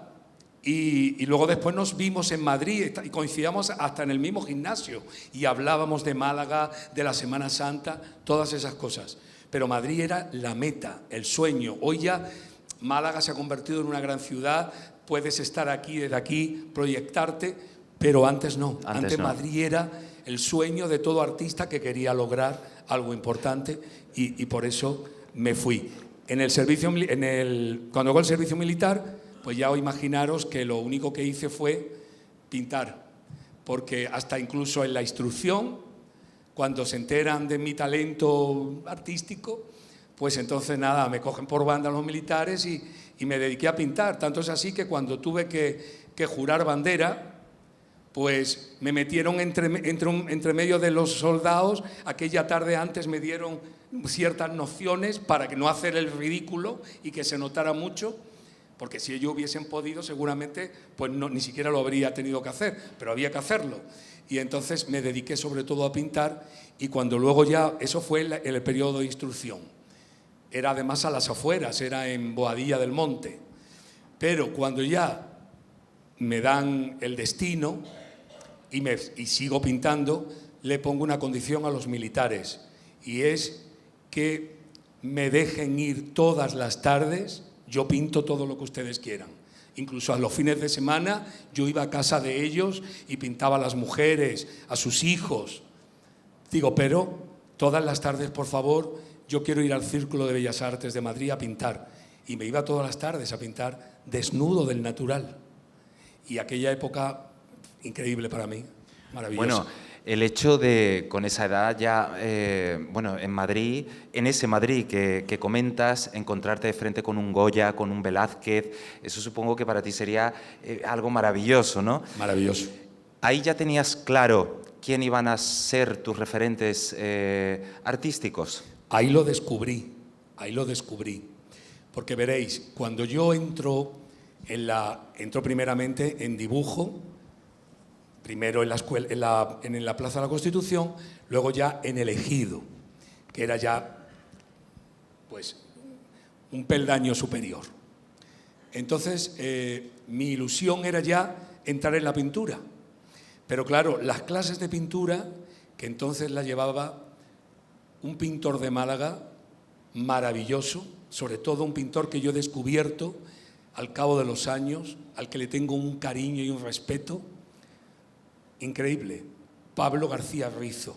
Y luego después nos vimos en Madrid y coincidíamos hasta en el mismo gimnasio y hablábamos de Málaga, de la Semana Santa, todas esas cosas. Pero Madrid era la meta, el sueño. Hoy ya Málaga se ha convertido en una gran ciudad, puedes estar aquí, desde aquí, proyectarte, pero antes no. Antes no. Madrid era el sueño de todo artista que quería lograr algo importante y por eso me fui. Cuando hago el servicio militar, pues ya os imaginaros que lo único que hice fue pintar, porque hasta incluso en la instrucción, cuando se enteran de mi talento artístico, pues entonces nada, me cogen por banda los militares y me dediqué a pintar. Tanto es así que cuando tuve que jurar bandera, pues me metieron entre medio de los soldados. Aquella tarde antes me dieron ciertas nociones para que no hacer el ridículo y que se notara mucho, porque si ellos hubiesen podido, seguramente pues ni siquiera lo habría tenido que hacer, pero había que hacerlo. Y entonces me dediqué sobre todo a pintar, y cuando luego ya, eso fue en el periodo de instrucción. Era además a las afueras, era en Boadilla del Monte. Pero cuando ya me dan el destino y sigo pintando, le pongo una condición a los militares, y es que me dejen ir todas las tardes. Yo pinto todo lo que ustedes quieran. Incluso a los fines de semana yo iba a casa de ellos y pintaba a las mujeres, a sus hijos. Digo, pero todas las tardes, por favor, yo quiero ir al Círculo de Bellas Artes de Madrid a pintar. Y me iba todas las tardes a pintar desnudo del natural. Y aquella época, increíble para mí, maravillosa. Bueno, el hecho de, con esa edad ya, en Madrid, en ese Madrid que comentas, encontrarte de frente con un Goya, con un Velázquez, eso supongo que para ti sería algo maravilloso, ¿no? Maravilloso. Ahí ya tenías claro quién iban a ser tus referentes artísticos. Ahí lo descubrí, porque veréis, cuando yo entro primeramente en dibujo, primero en la escuela, en la Plaza de la Constitución, luego ya en el Ejido, que era ya pues un peldaño superior. Entonces mi ilusión era ya entrar en la pintura, pero claro, las clases de pintura, que entonces las llevaba un pintor de Málaga maravilloso, sobre todo un pintor que yo he descubierto al cabo de los años, al que le tengo un cariño y un respeto increíble, Pablo García Rizo.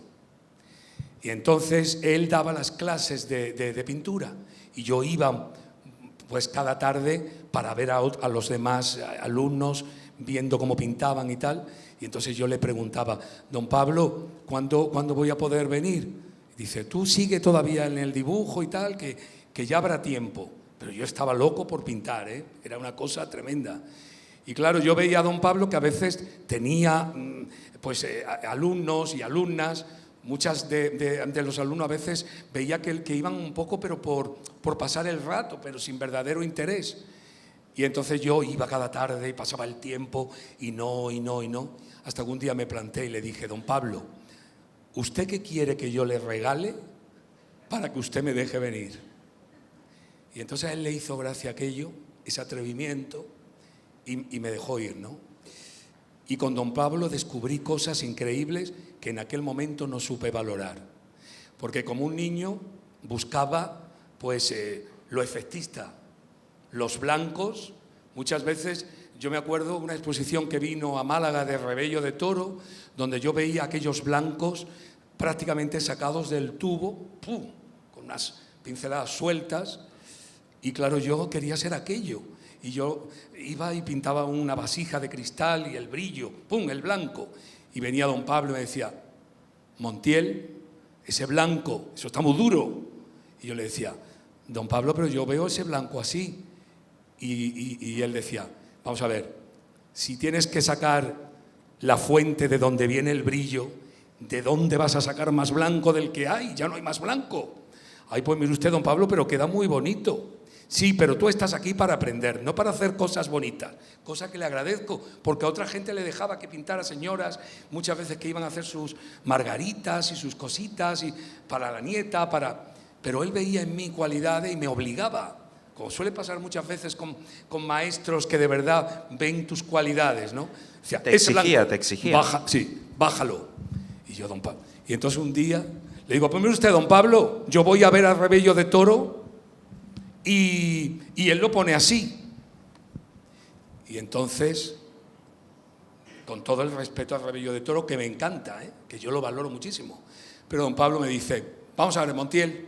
Y entonces él daba las clases de pintura y yo iba pues cada tarde para ver a los demás alumnos viendo cómo pintaban y tal. Y entonces yo le preguntaba, don Pablo, ¿cuándo voy a poder venir? Y dice, tú sigue todavía en el dibujo y tal, que ya habrá tiempo. Pero yo estaba loco por pintar, ¿eh? Era una cosa tremenda. Y claro, yo veía a don Pablo que a veces tenía pues, alumnos y alumnas. Muchas de los alumnos a veces veía que iban un poco pero por pasar el rato, pero sin verdadero interés. Y entonces yo iba cada tarde y pasaba el tiempo y no, hasta que un día me planté y le dije: don Pablo, ¿usted qué quiere que yo le regale para que usted me deje venir? Y entonces a él le hizo gracia aquello, ese atrevimiento, y me dejó ir, ¿no? Y con don Pablo descubrí cosas increíbles que en aquel momento no supe valorar. Porque como un niño buscaba pues lo efectista, los blancos. Muchas veces yo me acuerdo de una exposición que vino a Málaga de Rebello de Toro, donde yo veía aquellos blancos prácticamente sacados del tubo, ¡pum!, con unas pinceladas sueltas. Y claro, yo quería ser aquello. Y yo iba y pintaba una vasija de cristal y el brillo, ¡pum!, el blanco. Y venía don Pablo y me decía: Montiel, ese blanco, eso está muy duro. Y yo le decía: don Pablo, pero yo veo ese blanco así. Y él decía: vamos a ver, si tienes que sacar la fuente de donde viene el brillo, ¿de dónde vas a sacar más blanco del que hay? Ya no hay más blanco. Ay, pues mire usted, don Pablo, pero queda muy bonito. Sí, pero tú estás aquí para aprender, no para hacer cosas bonitas, cosa que le agradezco, porque a otra gente le dejaba que pintara señoras, muchas veces que iban a hacer sus margaritas y sus cositas y para la nieta, pero él veía en mí cualidades y me obligaba, como suele pasar muchas veces con maestros que de verdad ven tus cualidades, ¿no? O sea, te exigía. Bájalo. Y yo, don Pablo. Y entonces un día le digo: pues mire usted, don Pablo, yo voy a ver a Rebello de Toro. Y él lo pone así. Y entonces, con todo el respeto al Rebello de Toro, que me encanta, que yo lo valoro muchísimo, pero don Pablo me dice: vamos a ver, Montiel,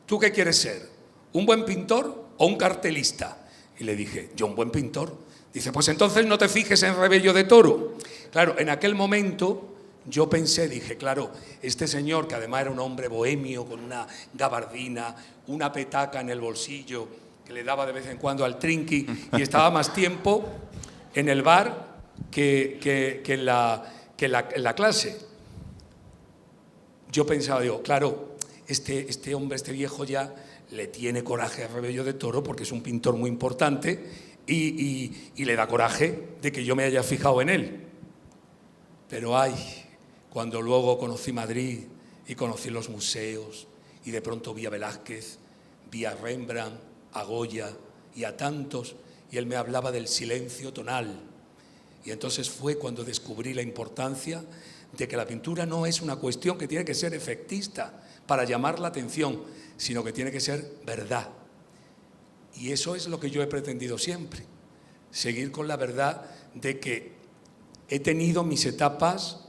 ¿tú qué quieres ser? ¿Un buen pintor o un cartelista? Y le dije: yo un buen pintor. Dice: pues entonces no te fijes en Rebello de Toro. Claro, en aquel momento yo pensé, dije: claro, este señor, que además era un hombre bohemio, con una gabardina, una petaca en el bolsillo, que le daba de vez en cuando al trinqui, y estaba más tiempo en el bar que en la clase. Yo pensaba, digo, claro, este hombre, este viejo ya le tiene coraje a Rebello de Toro porque es un pintor muy importante y le da coraje de que yo me haya fijado en él. Pero ay, cuando luego conocí Madrid y conocí los museos y de pronto vi a Velázquez, vi a Rembrandt, a Goya y a tantos, y él me hablaba del silencio tonal. Y entonces fue cuando descubrí la importancia de que la pintura no es una cuestión que tiene que ser efectista para llamar la atención, sino que tiene que ser verdad. Y eso es lo que yo he pretendido siempre, seguir con la verdad de que he tenido mis etapas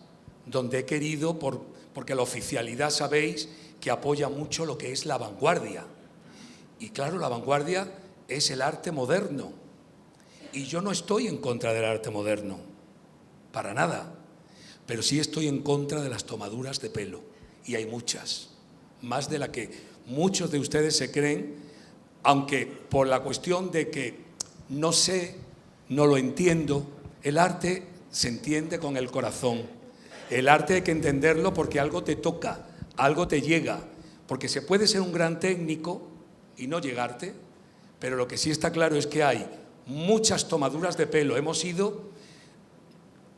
donde he querido, porque la oficialidad sabéis que apoya mucho lo que es la vanguardia. Y claro, la vanguardia es el arte moderno. Y yo no estoy en contra del arte moderno, para nada. Pero sí estoy en contra de las tomaduras de pelo. Y hay muchas, más de la que muchos de ustedes se creen, aunque por la cuestión de que no sé, no lo entiendo. El arte se entiende con el corazón. El arte hay que entenderlo porque algo te toca, algo te llega. Porque se puede ser un gran técnico y no llegarte, pero lo que sí está claro es que hay muchas tomaduras de pelo. Hemos ido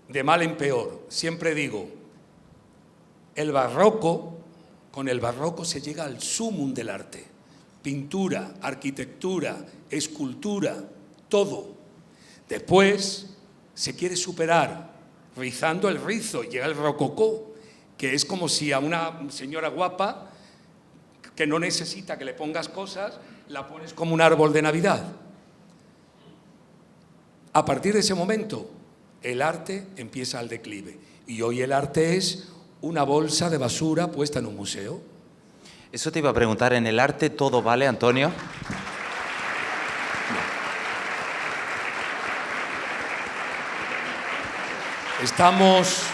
de mal en peor. Siempre digo, el barroco, con el barroco se llega al sumum del arte. Pintura, arquitectura, escultura, todo. Después se quiere superar rizando el rizo, llega el rococó, que es como si a una señora guapa que no necesita que le pongas cosas, la pones como un árbol de Navidad. A partir de ese momento, el arte empieza al declive. Y hoy el arte es una bolsa de basura puesta en un museo. Eso te iba a preguntar, ¿en el arte todo vale, Antonio? Estamos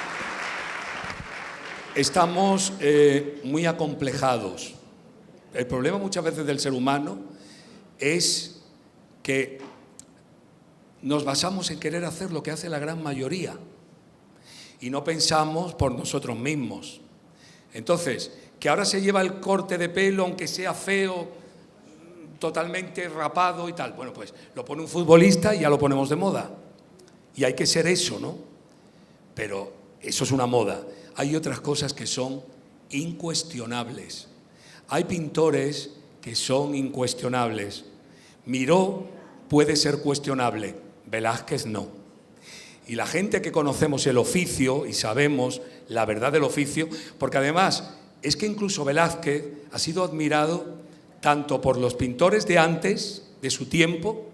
muy acomplejados. El problema muchas veces del ser humano es que nos basamos en querer hacer lo que hace la gran mayoría y no pensamos por nosotros mismos. Entonces, que ahora se lleva el corte de pelo, aunque sea feo, totalmente rapado y tal, bueno, pues lo pone un futbolista y ya lo ponemos de moda. Y hay que ser eso, ¿no? Pero eso es una moda. Hay otras cosas que son incuestionables. Hay pintores que son incuestionables. Miró puede ser cuestionable, Velázquez no. Y la gente que conocemos el oficio y sabemos la verdad del oficio, porque además es que incluso Velázquez ha sido admirado tanto por los pintores de antes, de su tiempo,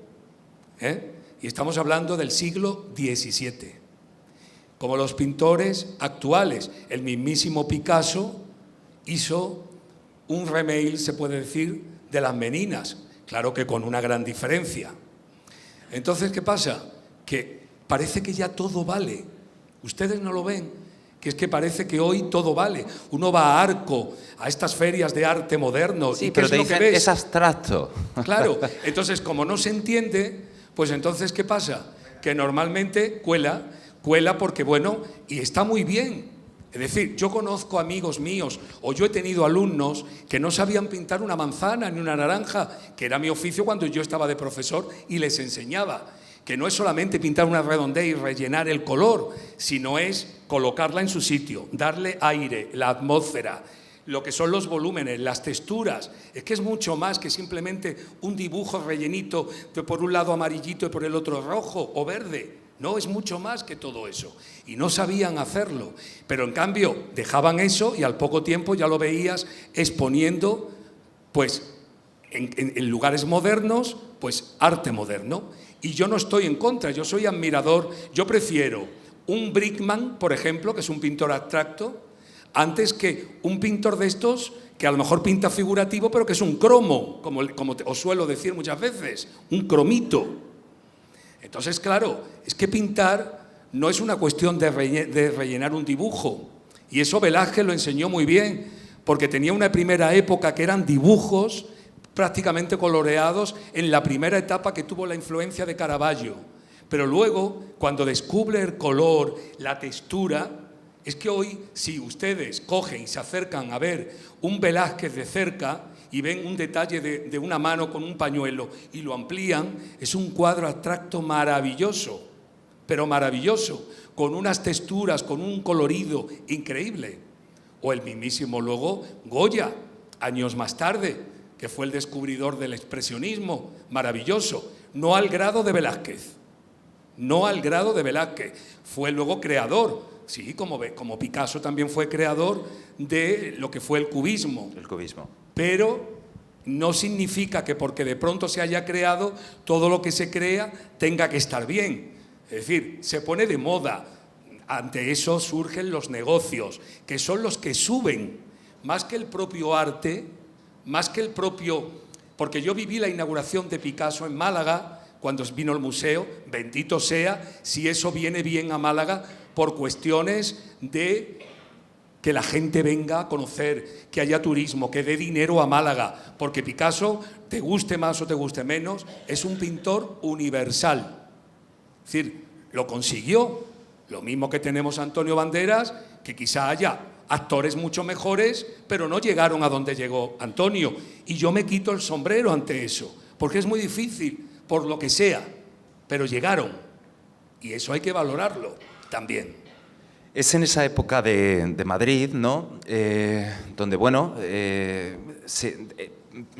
y estamos hablando del siglo XVII, como los pintores actuales. El mismísimo Picasso hizo un remake, se puede decir, de las Meninas, claro que con una gran diferencia. Entonces, ¿qué pasa? Que parece que ya todo vale. ¿Ustedes no lo ven? Que es que parece que hoy todo vale. Uno va a Arco, a estas ferias de arte moderno. Sí, ¿y pero qué te es lo que dicen, ves? es abstracto. Claro, entonces como no se entiende, pues entonces ¿qué pasa? Que normalmente cuela porque bueno, y está muy bien. Es decir, yo conozco amigos míos o yo he tenido alumnos que no sabían pintar una manzana ni una naranja, que era mi oficio cuando yo estaba de profesor y les enseñaba. Que no es solamente pintar una redondez y rellenar el color, sino es colocarla en su sitio, darle aire, la atmósfera, lo que son los volúmenes, las texturas. Es que es mucho más que simplemente un dibujo rellenito de por un lado amarillito y por el otro rojo o verde. No, es mucho más que todo eso. Y no sabían hacerlo. Pero en cambio dejaban eso y al poco tiempo ya lo veías exponiendo, pues, en lugares modernos, pues arte moderno. Y yo no estoy en contra, yo soy admirador. Yo prefiero un Brickman, por ejemplo, que es un pintor abstracto, antes que un pintor de estos que a lo mejor pinta figurativo, pero que es un cromo, como os suelo decir muchas veces, un cromito. Entonces, claro, es que pintar no es una cuestión de rellenar un dibujo. Y eso Velázquez lo enseñó muy bien, porque tenía una primera época que eran dibujos prácticamente coloreados en la primera etapa que tuvo la influencia de Caravaggio. Pero luego, cuando descubre el color, la textura, es que hoy, si ustedes cogen y se acercan a ver un Velázquez de cerca y ven un detalle de una mano con un pañuelo y lo amplían, es un cuadro abstracto maravilloso, pero maravilloso, con unas texturas, con un colorido increíble. O el mismísimo luego Goya, años más tarde, que fue el descubridor del expresionismo, maravilloso, no al grado de Velázquez, no al grado de Velázquez, fue luego creador, sí, como Picasso también fue creador de lo que fue el cubismo. El cubismo. Pero no significa que porque de pronto se haya creado, todo lo que se crea tenga que estar bien. Es decir, se pone de moda. Ante eso surgen los negocios, que son los que suben, más que el propio arte, más que el propio... Porque yo viví la inauguración de Picasso en Málaga, cuando vino el museo, bendito sea si eso viene bien a Málaga por cuestiones de que la gente venga a conocer, que haya turismo, que dé dinero a Málaga, porque Picasso, te guste más o te guste menos, es un pintor universal. Es decir, lo consiguió. Lo mismo que tenemos a Antonio Banderas, que quizá haya actores mucho mejores, pero no llegaron a donde llegó Antonio. Y yo me quito el sombrero ante eso, porque es muy difícil, por lo que sea, pero llegaron. Y eso hay que valorarlo también. Es en esa época de Madrid, ¿no? Donde, bueno,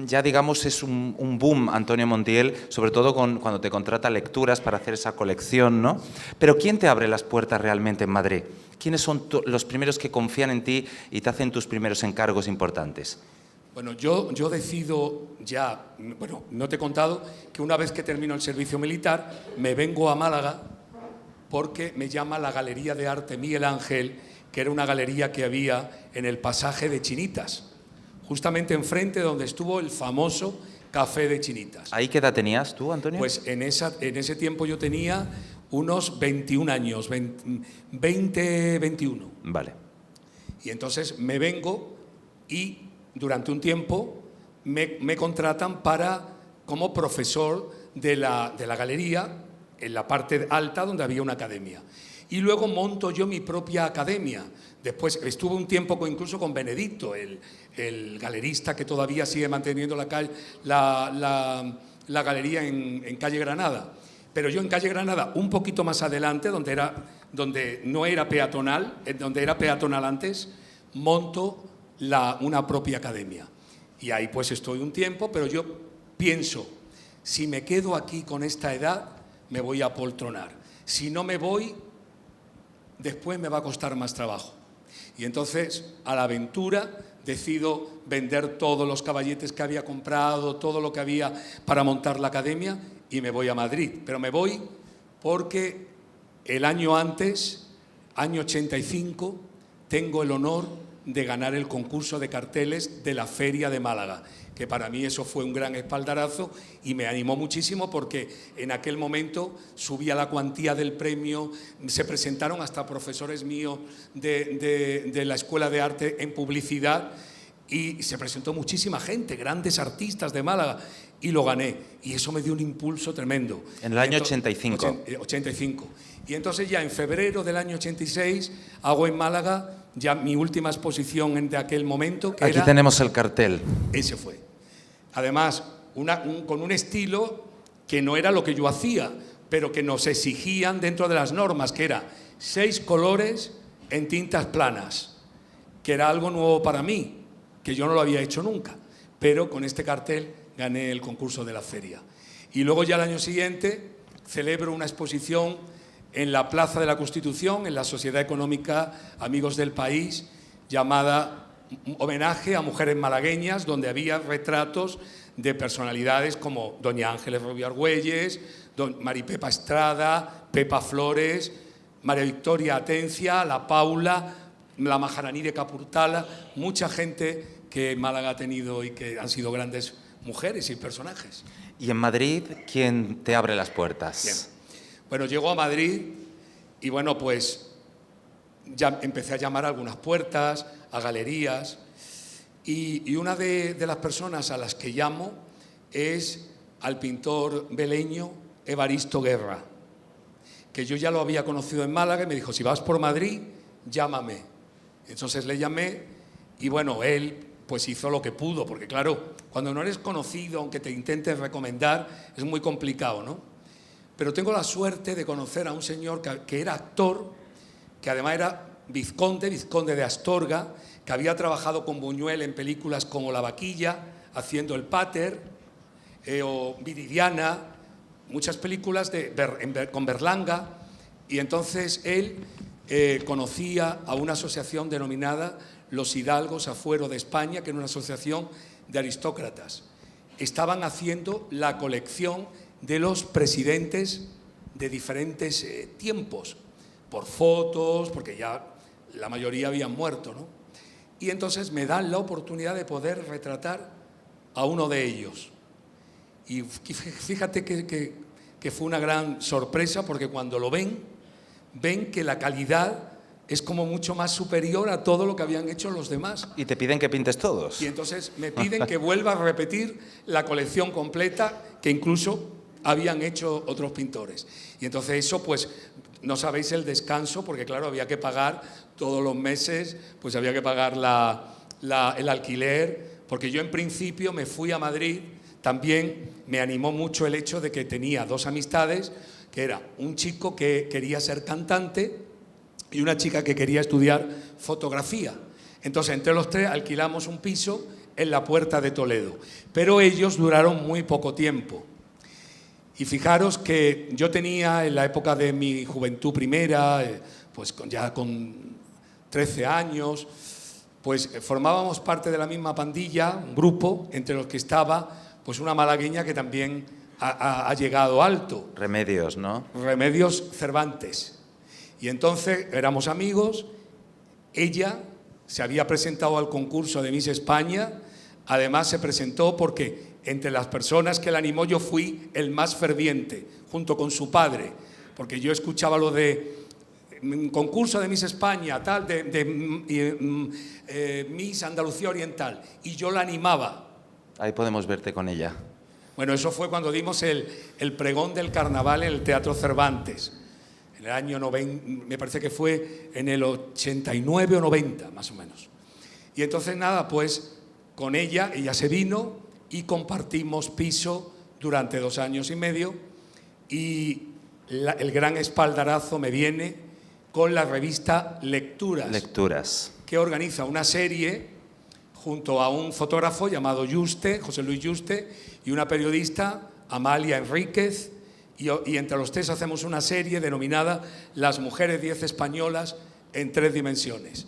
ya digamos es un boom Antonio Montiel, sobre todo cuando te contrata lecturas para hacer esa colección, ¿no? Pero ¿quién te abre las puertas realmente en Madrid? ¿Quiénes son los primeros que confían en ti y te hacen tus primeros encargos importantes? Bueno, yo decido ya, bueno, no te he contado que una vez que termino el servicio militar me vengo a Málaga porque me llama la Galería de Arte Miguel Ángel, que era una galería que había en el pasaje de Chinitas, justamente enfrente donde estuvo el famoso Café de Chinitas. ¿Ahí qué edad tenías tú, Antonio? Pues en ese tiempo yo tenía unos 21 años, 20, 21. Vale. Y entonces me vengo y durante un tiempo me contratan como profesor de la galería en la parte alta donde había una academia. Y luego monto yo mi propia academia. Después estuve un tiempo incluso con Benedicto, el galerista que todavía sigue manteniendo la galería en Calle Granada. Pero yo en Calle Granada, un poquito más adelante, donde no era peatonal, donde era peatonal antes, monto una propia academia. Y ahí pues estoy un tiempo, pero yo pienso, si me quedo aquí con esta edad, me voy a apoltronar. Si no me voy, después me va a costar más trabajo. Y entonces, a la aventura, decido vender todos los caballetes que había comprado, todo lo que había para montar la academia, y me voy a Madrid. Pero me voy porque el año antes, año 85, tengo el honor de ganar el concurso de carteles de la Feria de Málaga, que para mí eso fue un gran espaldarazo y me animó muchísimo porque en aquel momento subía la cuantía del premio, se presentaron hasta profesores míos de la Escuela de Arte en publicidad y se presentó muchísima gente, grandes artistas de Málaga, y lo gané. Y eso me dio un impulso tremendo. En el año 85. 85. Y entonces ya en febrero del año 86 hago en Málaga ya mi última exposición de aquel momento. Que Aquí tenemos el cartel. Ese fue. Además, con un estilo que no era lo que yo hacía, pero que nos exigían dentro de las normas, que era 6 colores en tintas planas, que era algo nuevo para mí, que yo no lo había hecho nunca. Pero con este cartel gané el concurso de la feria. Y luego ya el año siguiente celebro una exposición en la Plaza de la Constitución, en la Sociedad Económica Amigos del País, llamada Homenaje a Mujeres Malagueñas, donde había retratos de personalidades como doña Ángeles Rubio Argüelles, Maripepa Estrada, Pepa Flores, María Victoria Atencia, La Paula, la Majaraní de Capurtala, mucha gente que Málaga ha tenido y que han sido grandes mujeres y personajes. ¿Y en Madrid quién te abre las puertas? Bien. Bueno, llego a Madrid y bueno, pues ya empecé a llamar a algunas puertas, a galerías, y una de las personas a las que llamo es al pintor beleño Evaristo Guerra, que yo ya lo había conocido en Málaga y me dijo, si vas por Madrid, llámame. Entonces le llamé y bueno, él pues hizo lo que pudo, porque claro, cuando no eres conocido, aunque te intentes recomendar, es muy complicado, ¿no? Pero tengo la suerte de conocer a un señor que era actor, que además era vizconde de Astorga, que había trabajado con Buñuel en películas como La Vaquilla, haciendo El Pater, o Viridiana, muchas películas con Berlanga, y entonces él conocía a una asociación denominada Los Hidalgos a Fuero de España, que era una asociación de aristócratas. Estaban haciendo la colección de los presidentes de diferentes tiempos, por fotos, porque ya la mayoría habían muerto, ¿no? Y entonces me dan la oportunidad de poder retratar a uno de ellos. Y fíjate que fue una gran sorpresa, porque cuando lo ven que la calidad es como mucho más superior a todo lo que habían hecho los demás. Y te piden que pintes todos. Y entonces me piden que vuelva a repetir la colección completa que incluso habían hecho otros pintores. Y entonces eso, pues, no sabéis el descanso, porque claro, había que pagar todos los meses, pues había que pagar el alquiler, porque yo en principio me fui a Madrid, también me animó mucho el hecho de que tenía 2 amistades, que era un chico que quería ser cantante y una chica que quería estudiar fotografía. Entonces, entre los 3 alquilamos un piso en la Puerta de Toledo, pero ellos duraron muy poco tiempo. Y fijaros que yo tenía en la época de mi juventud primera, pues ya con 13 años, pues formábamos parte de la misma pandilla, un grupo entre los que estaba pues una malagueña que también ha llegado alto. Remedios, ¿no? Remedios Cervantes. Y entonces éramos amigos, ella se había presentado al concurso de Miss España, además se presentó porque entre las personas que la animó yo fui el más ferviente, junto con su padre, porque yo escuchaba lo de concurso de Miss España, tal, Miss Andalucía Oriental, y yo la animaba. Ahí podemos verte con ella. Bueno, eso fue cuando dimos el pregón del carnaval en el Teatro Cervantes, en el año 90, me parece que fue en el 89 o 90, más o menos. Y entonces nada, pues con ella se vino y compartimos piso durante 2 años y medio, y el gran espaldarazo me viene con la revista Lecturas, que organiza una serie junto a un fotógrafo llamado Juste, José Luis Juste, y una periodista, Amalia Enríquez, y entre los tres hacemos una serie denominada Las mujeres 10 españolas en 3 dimensiones.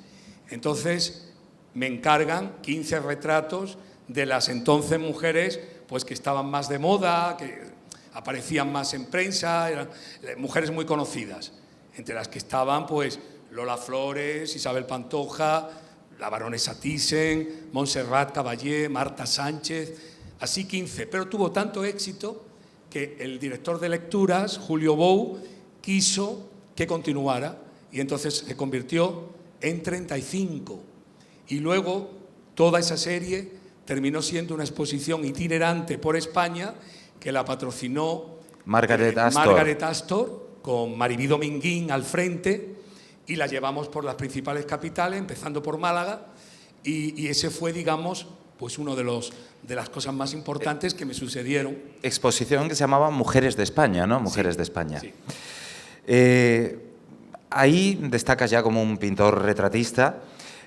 Entonces me encargan 15 retratos de las entonces mujeres pues, que estaban más de moda, que aparecían más en prensa, eran mujeres muy conocidas, entre las que estaban pues, Lola Flores, Isabel Pantoja, la baronesa Thyssen, Montserrat Caballé, Marta Sánchez, así 15. Pero tuvo tanto éxito que el director de Lecturas, Julio Bou, quiso que continuara y entonces se convirtió en 35. Y luego toda esa serie terminó siendo una exposición itinerante por España que la patrocinó Margaret Astor, con Maribí Dominguín al frente, y la llevamos por las principales capitales, empezando por Málaga, y ese fue, digamos, pues uno de las cosas más importantes que me sucedieron. Exposición que se llamaba Mujeres de España, ¿no? Mujeres de España. Sí. Ahí destacas ya como un pintor retratista,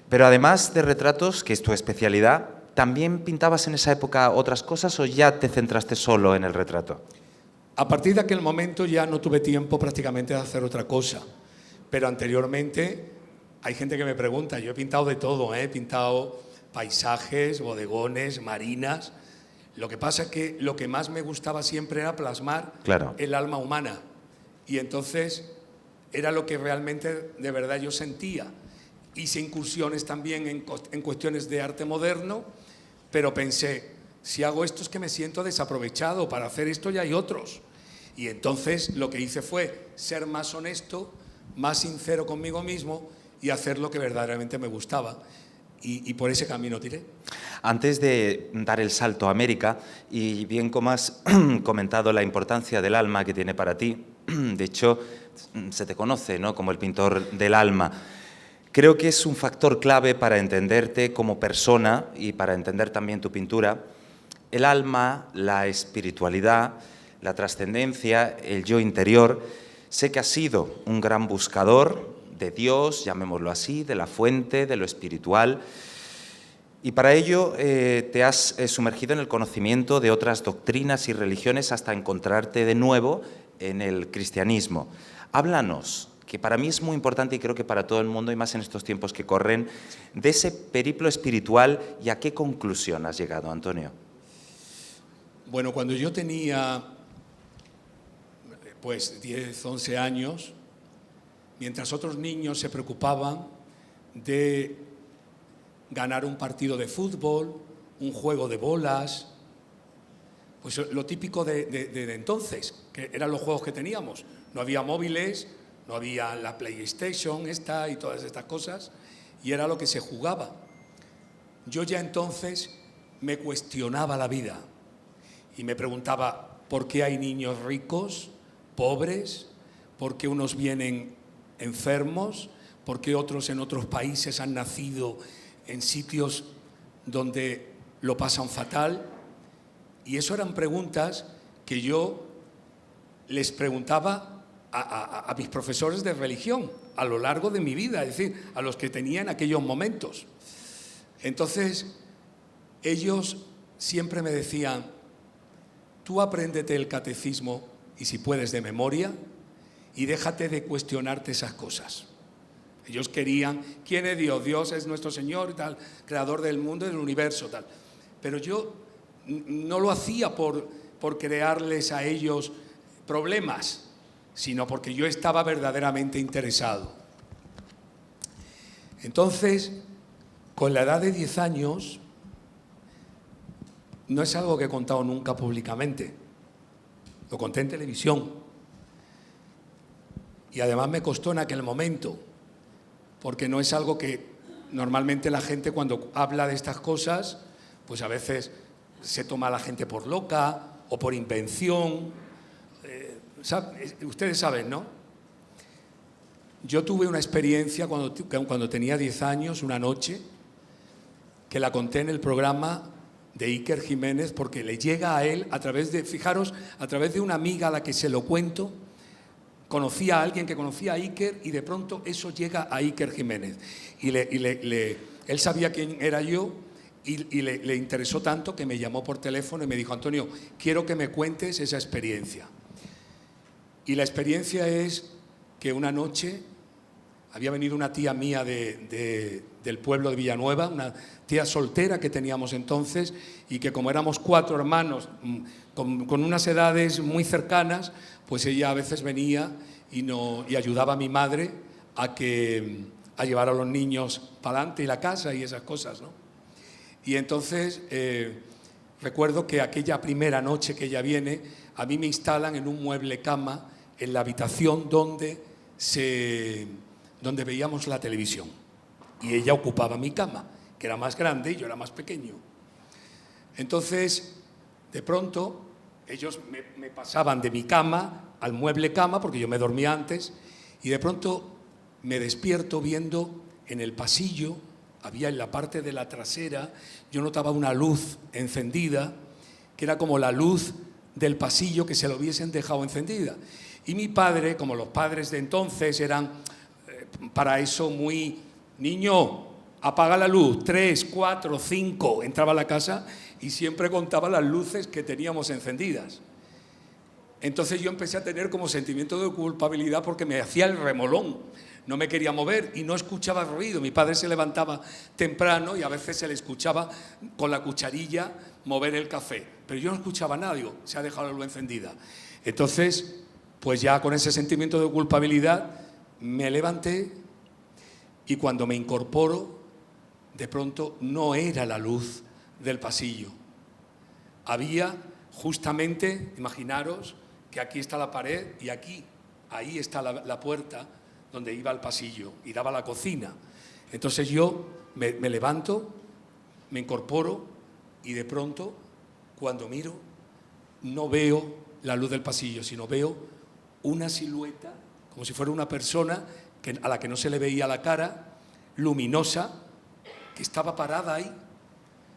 pero además de retratos, que es tu especialidad, ¿también pintabas en esa época otras cosas o ya te centraste solo en el retrato? A partir de aquel momento ya no tuve tiempo prácticamente de hacer otra cosa. Pero anteriormente hay gente que me pregunta, yo he pintado de todo, he pintado paisajes, bodegones, marinas. Lo que pasa es que lo que más me gustaba siempre era plasmar el alma humana. Y entonces era lo que realmente de verdad yo sentía. Hice incursiones también en cuestiones de arte moderno, pero pensé, si hago esto es que me siento desaprovechado, para hacer esto ya hay otros. Y entonces lo que hice fue ser más honesto, más sincero conmigo mismo y hacer lo que verdaderamente me gustaba. Y por ese camino tiré. Antes de dar el salto a América, y bien como has comentado la importancia del alma que tiene para ti, de hecho se te conoce, ¿no?, como el pintor del alma. Creo que es un factor clave para entenderte como persona y para entender también tu pintura. El alma, la espiritualidad, la trascendencia, el yo interior. Sé que has sido un gran buscador de Dios, llamémoslo así, de la fuente, de lo espiritual. Y para ello te has sumergido en el conocimiento de otras doctrinas y religiones hasta encontrarte de nuevo en el cristianismo. Háblanos, que para mí es muy importante y creo que para todo el mundo, y más en estos tiempos que corren, de ese periplo espiritual y a qué conclusión has llegado, Antonio. Bueno, cuando yo tenía pues 10, 11 años, mientras otros niños se preocupaban de ganar un partido de fútbol, un juego de bolas, pues lo típico de entonces, que eran los juegos que teníamos. No había móviles, no había la PlayStation y todas estas cosas, y era lo que se jugaba. Yo ya entonces me cuestionaba la vida y me preguntaba por qué hay niños ricos, pobres, por qué unos vienen enfermos, por qué otros en otros países han nacido en sitios donde lo pasan fatal. Y eso eran preguntas que yo les preguntaba a mis profesores de religión a lo largo de mi vida, es decir, a los que tenía en aquellos momentos. Entonces, ellos siempre me decían, tú apréndete el catecismo y si puedes de memoria y déjate de cuestionarte esas cosas. Ellos querían, ¿quién es Dios? Dios es nuestro Señor, tal, creador del mundo y del universo, tal. Pero yo no lo hacía por crearles a ellos problemas, sino porque yo estaba verdaderamente interesado. Entonces, con la edad de 10 años, no es algo que he contado nunca públicamente, lo conté en televisión. Y además me costó en aquel momento, porque no es algo que normalmente la gente cuando habla de estas cosas, pues a veces se toma a la gente por loca o por invención. Ustedes saben, ¿no? Yo tuve una experiencia cuando tenía 10 años, una noche, que la conté en el programa de Iker Jiménez, porque le llega a él a través de, fijaros, a través de una amiga a la que se lo cuento. Conocía a alguien que conocía a Iker y de pronto eso llega a Iker Jiménez. Y él sabía quién era yo y le interesó tanto que me llamó por teléfono y me dijo: Antonio, quiero que me cuentes esa experiencia. Y la experiencia es que una noche había venido una tía mía del pueblo de Villanueva, una tía soltera que teníamos entonces, y que como éramos 4 hermanos con unas edades muy cercanas, pues ella a veces venía y ayudaba a mi madre a llevar a los niños para adelante y la casa y esas cosas, ¿no? Y entonces recuerdo que aquella primera noche que ella viene, a mí me instalan en un mueble cama en la habitación donde veíamos la televisión. Y ella ocupaba mi cama, que era más grande y yo era más pequeño. Entonces, de pronto, ellos me pasaban de mi cama al mueble cama, porque yo me dormía antes, y de pronto me despierto viendo en el pasillo, había en la parte de la trasera, yo notaba una luz encendida, que era como la luz del pasillo que se lo hubiesen dejado encendida. Y mi padre, como los padres de entonces eran para eso muy: niño, apaga la luz, 3, 4, 5, entraba a la casa y siempre contaba las luces que teníamos encendidas. Entonces yo empecé a tener como sentimiento de culpabilidad porque me hacía el remolón, no me quería mover y no escuchaba ruido. Mi padre se levantaba temprano y a veces se le escuchaba con la cucharilla mover el café, pero yo no escuchaba nada, digo, se ha dejado la luz encendida. Entonces, pues ya con ese sentimiento de culpabilidad me levanté y cuando me incorporo, de pronto no era la luz del pasillo. Había justamente, imaginaros, que aquí está la pared y ahí está la puerta donde iba al pasillo y daba a la cocina. Entonces yo me levanto, me incorporo y de pronto, cuando miro, no veo la luz del pasillo, sino veo una silueta, como si fuera una persona a la que no se le veía la cara, luminosa, que estaba parada ahí.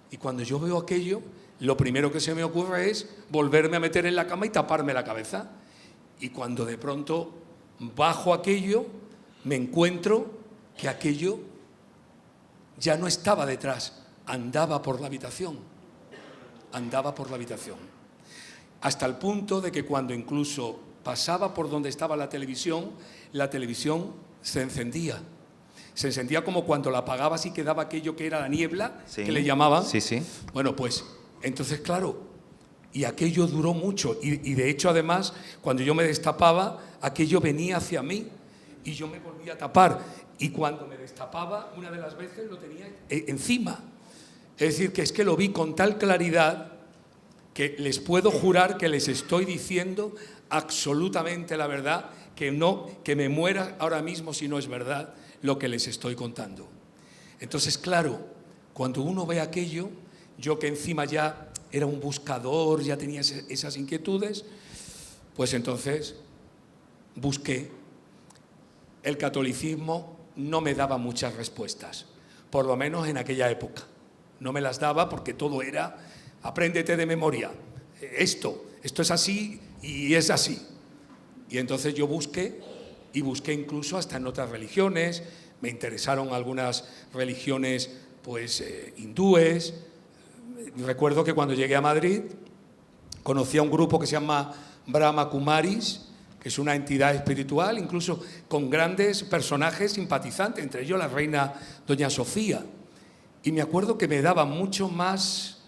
Y cuando yo veo aquello, lo primero que se me ocurre es volverme a meter en la cama y taparme la cabeza. Y cuando de pronto bajo aquello, me encuentro que aquello ya no estaba detrás, andaba por la habitación. Andaba por la habitación. Hasta el punto de que cuando incluso pasaba por donde estaba la televisión se encendía. Se encendía como cuando la apagabas y quedaba aquello que era la niebla, sí, que le llamaban. Sí, sí. Bueno, pues entonces, claro, y aquello duró mucho. Y de hecho, además, cuando yo me destapaba, aquello venía hacia mí y yo me volvía a tapar. Y cuando me destapaba, una de las veces lo tenía encima. Es decir, que es que lo vi con tal claridad que les puedo jurar que les estoy diciendo absolutamente la verdad, que me muera ahora mismo si no es verdad lo que les estoy contando. Entonces, claro, cuando uno ve aquello, yo que encima ya era un buscador, ya tenía esas inquietudes, pues entonces busqué. El catolicismo no me daba muchas respuestas, por lo menos en aquella época. No me las daba porque todo era: apréndete de memoria, esto es así y es así. Y entonces yo busqué incluso hasta en otras religiones. Me interesaron algunas religiones pues hindúes. Recuerdo que cuando llegué a Madrid conocí a un grupo que se llama Brahma Kumaris, que es una entidad espiritual, incluso con grandes personajes simpatizantes, entre ellos la reina Doña Sofía. Y me acuerdo que me daba mucho más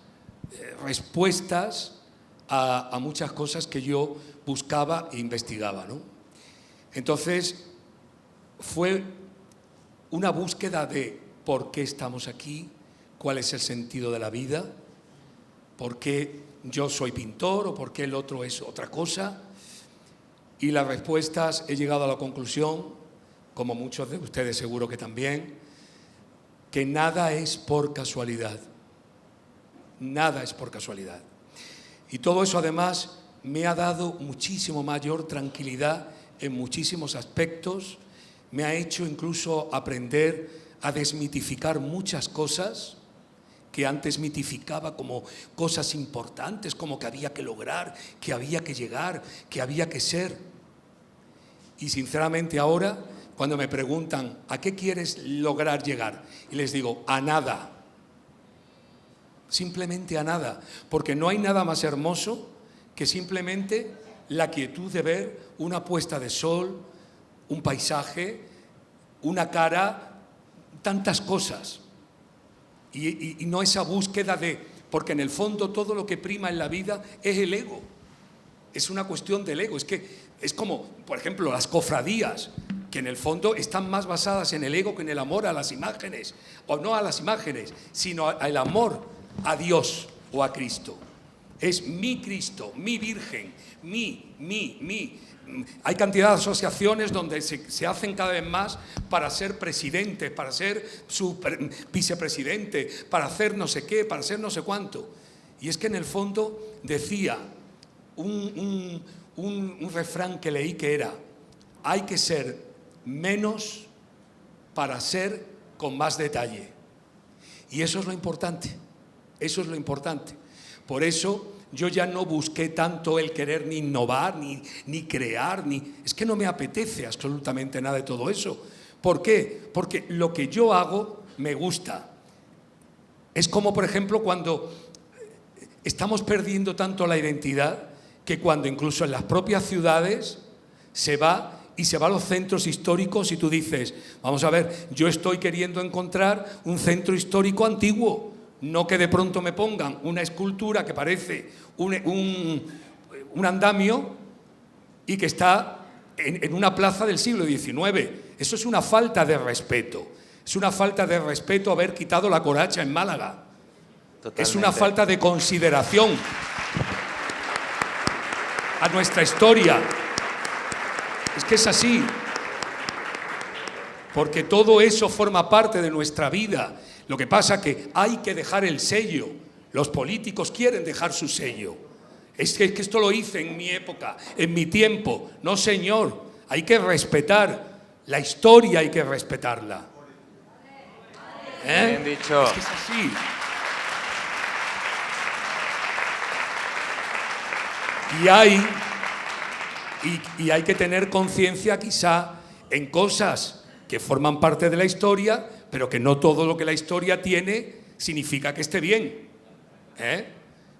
respuestas a muchas cosas que yo buscaba e investigaba, ¿no? Entonces, fue una búsqueda de por qué estamos aquí, cuál es el sentido de la vida, por qué yo soy pintor o por qué el otro es otra cosa. Y las respuestas, he llegado a la conclusión, como muchos de ustedes seguro que también, que nada es por casualidad. Nada es por casualidad. Y todo eso además me ha dado muchísimo mayor tranquilidad en muchísimos aspectos, me ha hecho incluso aprender a desmitificar muchas cosas que antes mitificaba como cosas importantes, como que había que lograr, que había que llegar, que había que ser. Y sinceramente ahora, cuando me preguntan ¿a qué quieres lograr llegar? Y les digo, a nada. Simplemente a nada, porque no hay nada más hermoso que simplemente la quietud de ver una puesta de sol, un paisaje, una cara, tantas cosas. Y no esa búsqueda de... Porque en el fondo todo lo que prima en la vida es el ego. Es una cuestión del ego. Es que es como, por ejemplo, las cofradías, que en el fondo están más basadas en el ego que en el amor a las imágenes. O no a las imágenes, sino al amor a Dios o a Cristo. Es mi Cristo, mi Virgen, mi. Hay cantidad de asociaciones donde se hacen cada vez más para ser presidente, para ser vicepresidente, para hacer no sé qué, para hacer no sé cuánto. Y es que en el fondo decía un refrán que leí que era: hay que ser menos para ser con más detalle. Y eso es lo importante, eso es lo importante. Por eso yo ya no busqué tanto el querer ni innovar, ni crear, es que no me apetece absolutamente nada de todo eso. ¿Por qué? Porque lo que yo hago me gusta. Es como, por ejemplo, cuando estamos perdiendo tanto la identidad que cuando incluso en las propias ciudades se va a los centros históricos y tú dices, vamos a ver, yo estoy queriendo encontrar un centro histórico antiguo. No que de pronto me pongan una escultura que parece un andamio y que está en una plaza del siglo XIX. Eso es una falta de respeto. Es una falta de respeto haber quitado la Coracha en Málaga. Totalmente. Es una falta de consideración a nuestra historia. Es que es así. Porque todo eso forma parte de nuestra vida. Lo que pasa es que hay que dejar el sello. Los políticos quieren dejar su sello. Es que esto lo hice en mi época, en mi tiempo. No, señor, hay que respetar la historia, hay que respetarla. Bien dicho. Es que es así. Y hay que tener conciencia quizá en cosas que forman parte de la historia, pero que no todo lo que la historia tiene significa que esté bien.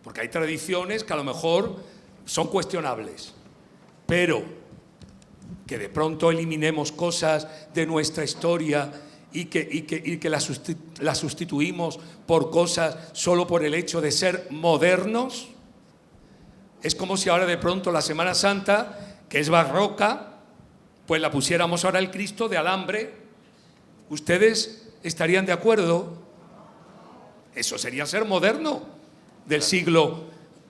Porque hay tradiciones que a lo mejor son cuestionables, pero que de pronto eliminemos cosas de nuestra historia y que las sustituimos por cosas solo por el hecho de ser modernos. Es como si ahora de pronto la Semana Santa, que es barroca, pues la pusiéramos ahora el Cristo de alambre. ¿Ustedes estarían de acuerdo? Eso sería ser moderno del siglo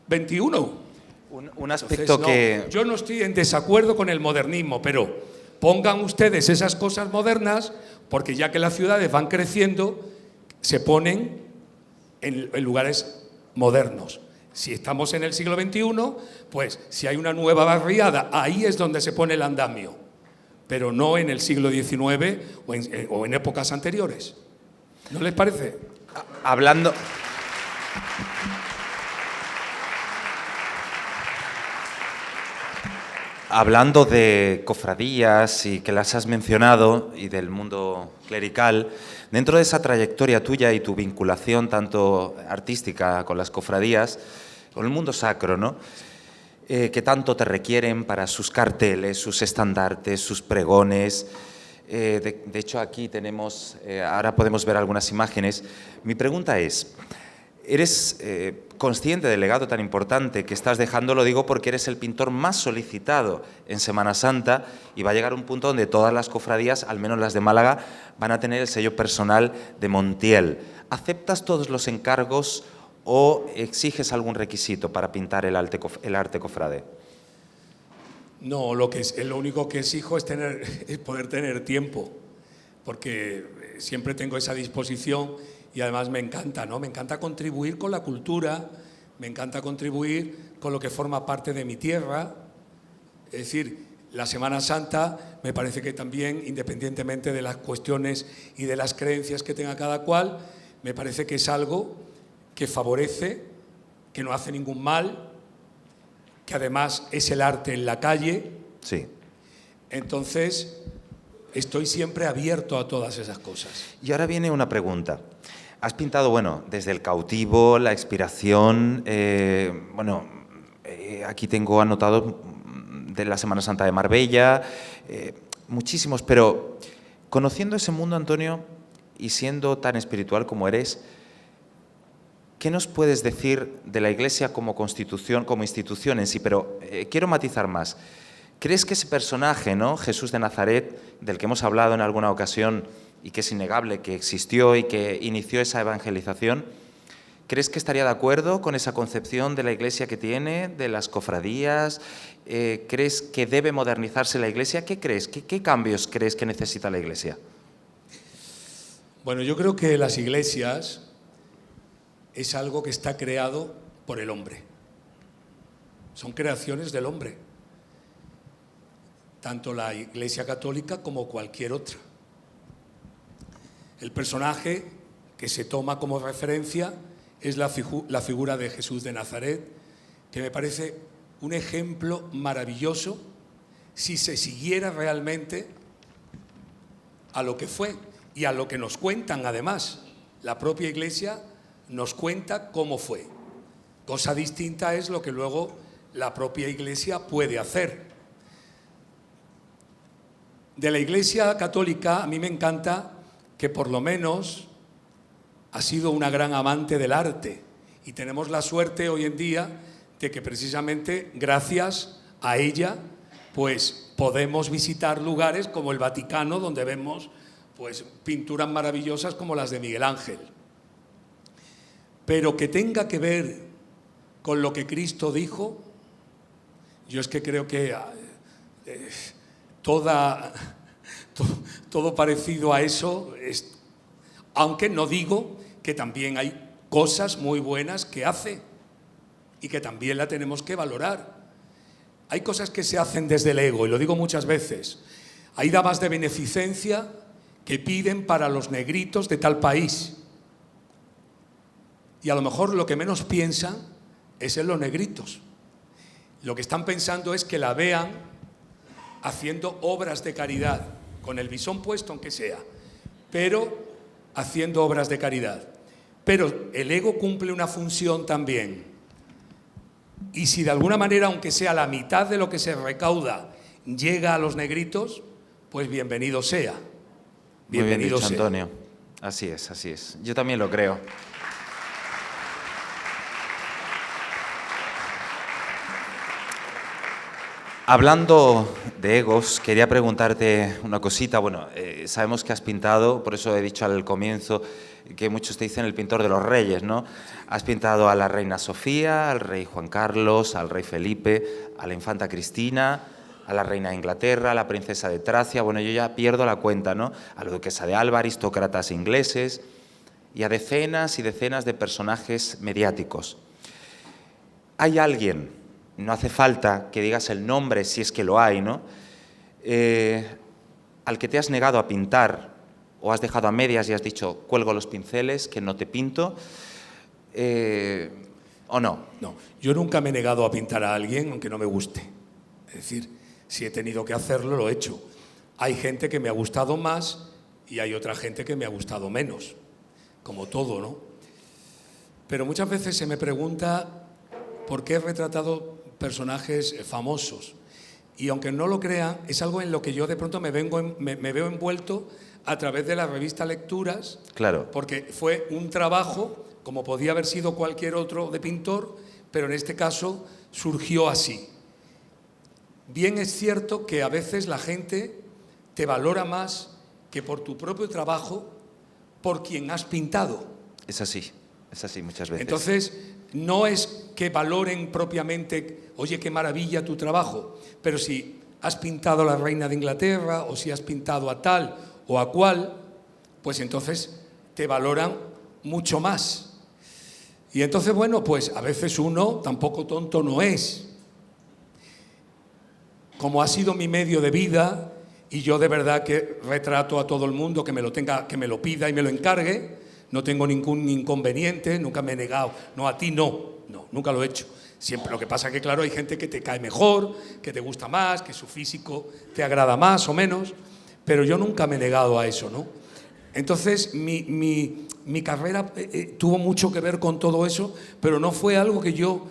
XXI. Un aspecto. Entonces, yo no estoy en desacuerdo con el modernismo, pero pongan ustedes esas cosas modernas, porque ya que las ciudades van creciendo, se ponen en lugares modernos. Si estamos en el siglo XXI, pues si hay una nueva barriada, ahí es donde se pone el andamio, pero no en el siglo XIX o en épocas anteriores. ¿No les parece? Hablando de cofradías y que las has mencionado y del mundo clerical, dentro de esa trayectoria tuya y tu vinculación tanto artística con las cofradías, con el mundo sacro, ¿no? Que tanto te requieren para sus carteles, sus estandartes, sus pregones. De hecho, aquí tenemos, ahora podemos ver algunas imágenes. Mi pregunta es, ¿eres consciente del legado tan importante que estás dejando? Lo digo porque eres el pintor más solicitado en Semana Santa y va a llegar un punto donde todas las cofradías, al menos las de Málaga, van a tener el sello personal de Montiel. ¿Aceptas todos los encargos o exiges algún requisito para pintar el arte cofrade? No, lo único que exijo es poder tener tiempo, porque siempre tengo esa disposición y además me encanta, ¿no? Me encanta contribuir con la cultura, me encanta contribuir con lo que forma parte de mi tierra. Es decir, la Semana Santa me parece que también, independientemente de las cuestiones y de las creencias que tenga cada cual, me parece que es algo que favorece, que no hace ningún mal, que además es el arte en la calle. Sí. Entonces, estoy siempre abierto a todas esas cosas. Y ahora viene una pregunta. Has pintado, bueno, desde el cautivo, la expiración, aquí tengo anotado de la Semana Santa de Marbella, muchísimos, pero conociendo ese mundo, Antonio, y siendo tan espiritual como eres, ¿qué nos puedes decir de la Iglesia como constitución, como institución en sí? Pero quiero matizar más. ¿Crees que ese personaje, ¿no?, Jesús de Nazaret, del que hemos hablado en alguna ocasión y que es innegable que existió y que inició esa evangelización, ¿crees que estaría de acuerdo con esa concepción de la Iglesia que tiene, de las cofradías? ¿Crees que debe modernizarse la Iglesia? ¿Qué crees? ¿Qué cambios crees que necesita la Iglesia? Bueno, yo creo que las iglesias es algo que está creado por el hombre. Son creaciones del hombre. Tanto la Iglesia Católica como cualquier otra. El personaje que se toma como referencia es la figura de Jesús de Nazaret, que me parece un ejemplo maravilloso si se siguiera realmente a lo que fue y a lo que nos cuentan además. La propia Iglesia nos cuenta cómo fue. Cosa distinta es lo que luego la propia Iglesia puede hacer. De la Iglesia Católica a mí me encanta que por lo menos ha sido una gran amante del arte y tenemos la suerte hoy en día de que precisamente gracias a ella pues podemos visitar lugares como el Vaticano, donde vemos pues pinturas maravillosas como las de Miguel Ángel. Pero que tenga que ver con lo que Cristo dijo, yo es que creo que todo parecido a eso es, aunque no digo que también hay cosas muy buenas que hace y que también la tenemos que valorar. Hay cosas que se hacen desde el ego, y lo digo muchas veces. Hay damas de beneficencia que piden para los negritos de tal país. Y a lo mejor lo que menos piensan es en los negritos. Lo que están pensando es que la vean haciendo obras de caridad, con el visón puesto aunque sea, pero haciendo obras de caridad. Pero el ego cumple una función también. Y si de alguna manera, aunque sea la mitad de lo que se recauda, llega a los negritos, pues bienvenido sea. Bienvenido sea. Muy bien dicho, Antonio. Así es, así es. Yo también lo creo. Hablando de egos, quería preguntarte una cosita. Bueno, sabemos que has pintado, por eso he dicho al comienzo que muchos te dicen el pintor de los reyes, ¿no? Has pintado a la reina Sofía, al rey Juan Carlos, al rey Felipe, a la infanta Cristina, a la reina de Inglaterra, a la princesa de Tracia. Bueno, yo ya pierdo la cuenta, ¿no? A la duquesa de Alba, aristócratas ingleses y a decenas y decenas de personajes mediáticos. ¿Hay alguien, no hace falta que digas el nombre si es que lo hay, ¿no?, al que te has negado a pintar o has dejado a medias y has dicho cuelgo los pinceles, que no te pinto, o no? No, yo nunca me he negado a pintar a alguien aunque no me guste. Es decir, si he tenido que hacerlo, lo he hecho. Hay gente que me ha gustado más y hay otra gente que me ha gustado menos, como todo, ¿no? Pero muchas veces se me pregunta por qué he retratado personajes famosos. Y aunque no lo crean, es algo en lo que yo de pronto me veo envuelto a través de la revista Lecturas. Claro. Porque fue un trabajo, como podía haber sido cualquier otro de pintor, pero en este caso surgió así. Bien es cierto que a veces la gente te valora más que por tu propio trabajo, por quien has pintado. Es así muchas veces. Entonces, no es que valoren propiamente, oye, qué maravilla tu trabajo, pero si has pintado a la reina de Inglaterra o si has pintado a tal o a cual, pues entonces te valoran mucho más. Y entonces, bueno, pues a veces uno tampoco tonto no es. Como ha sido mi medio de vida, y yo de verdad que retrato a todo el mundo que me lo pida y me lo encargue, no tengo ningún inconveniente, nunca me he negado. No, a ti no, nunca lo he hecho. Siempre, lo que pasa es que, claro, hay gente que te cae mejor, que te gusta más, que su físico te agrada más o menos, pero yo nunca me he negado a eso, ¿no? Entonces, mi carrera tuvo mucho que ver con todo eso, pero no fue algo que yo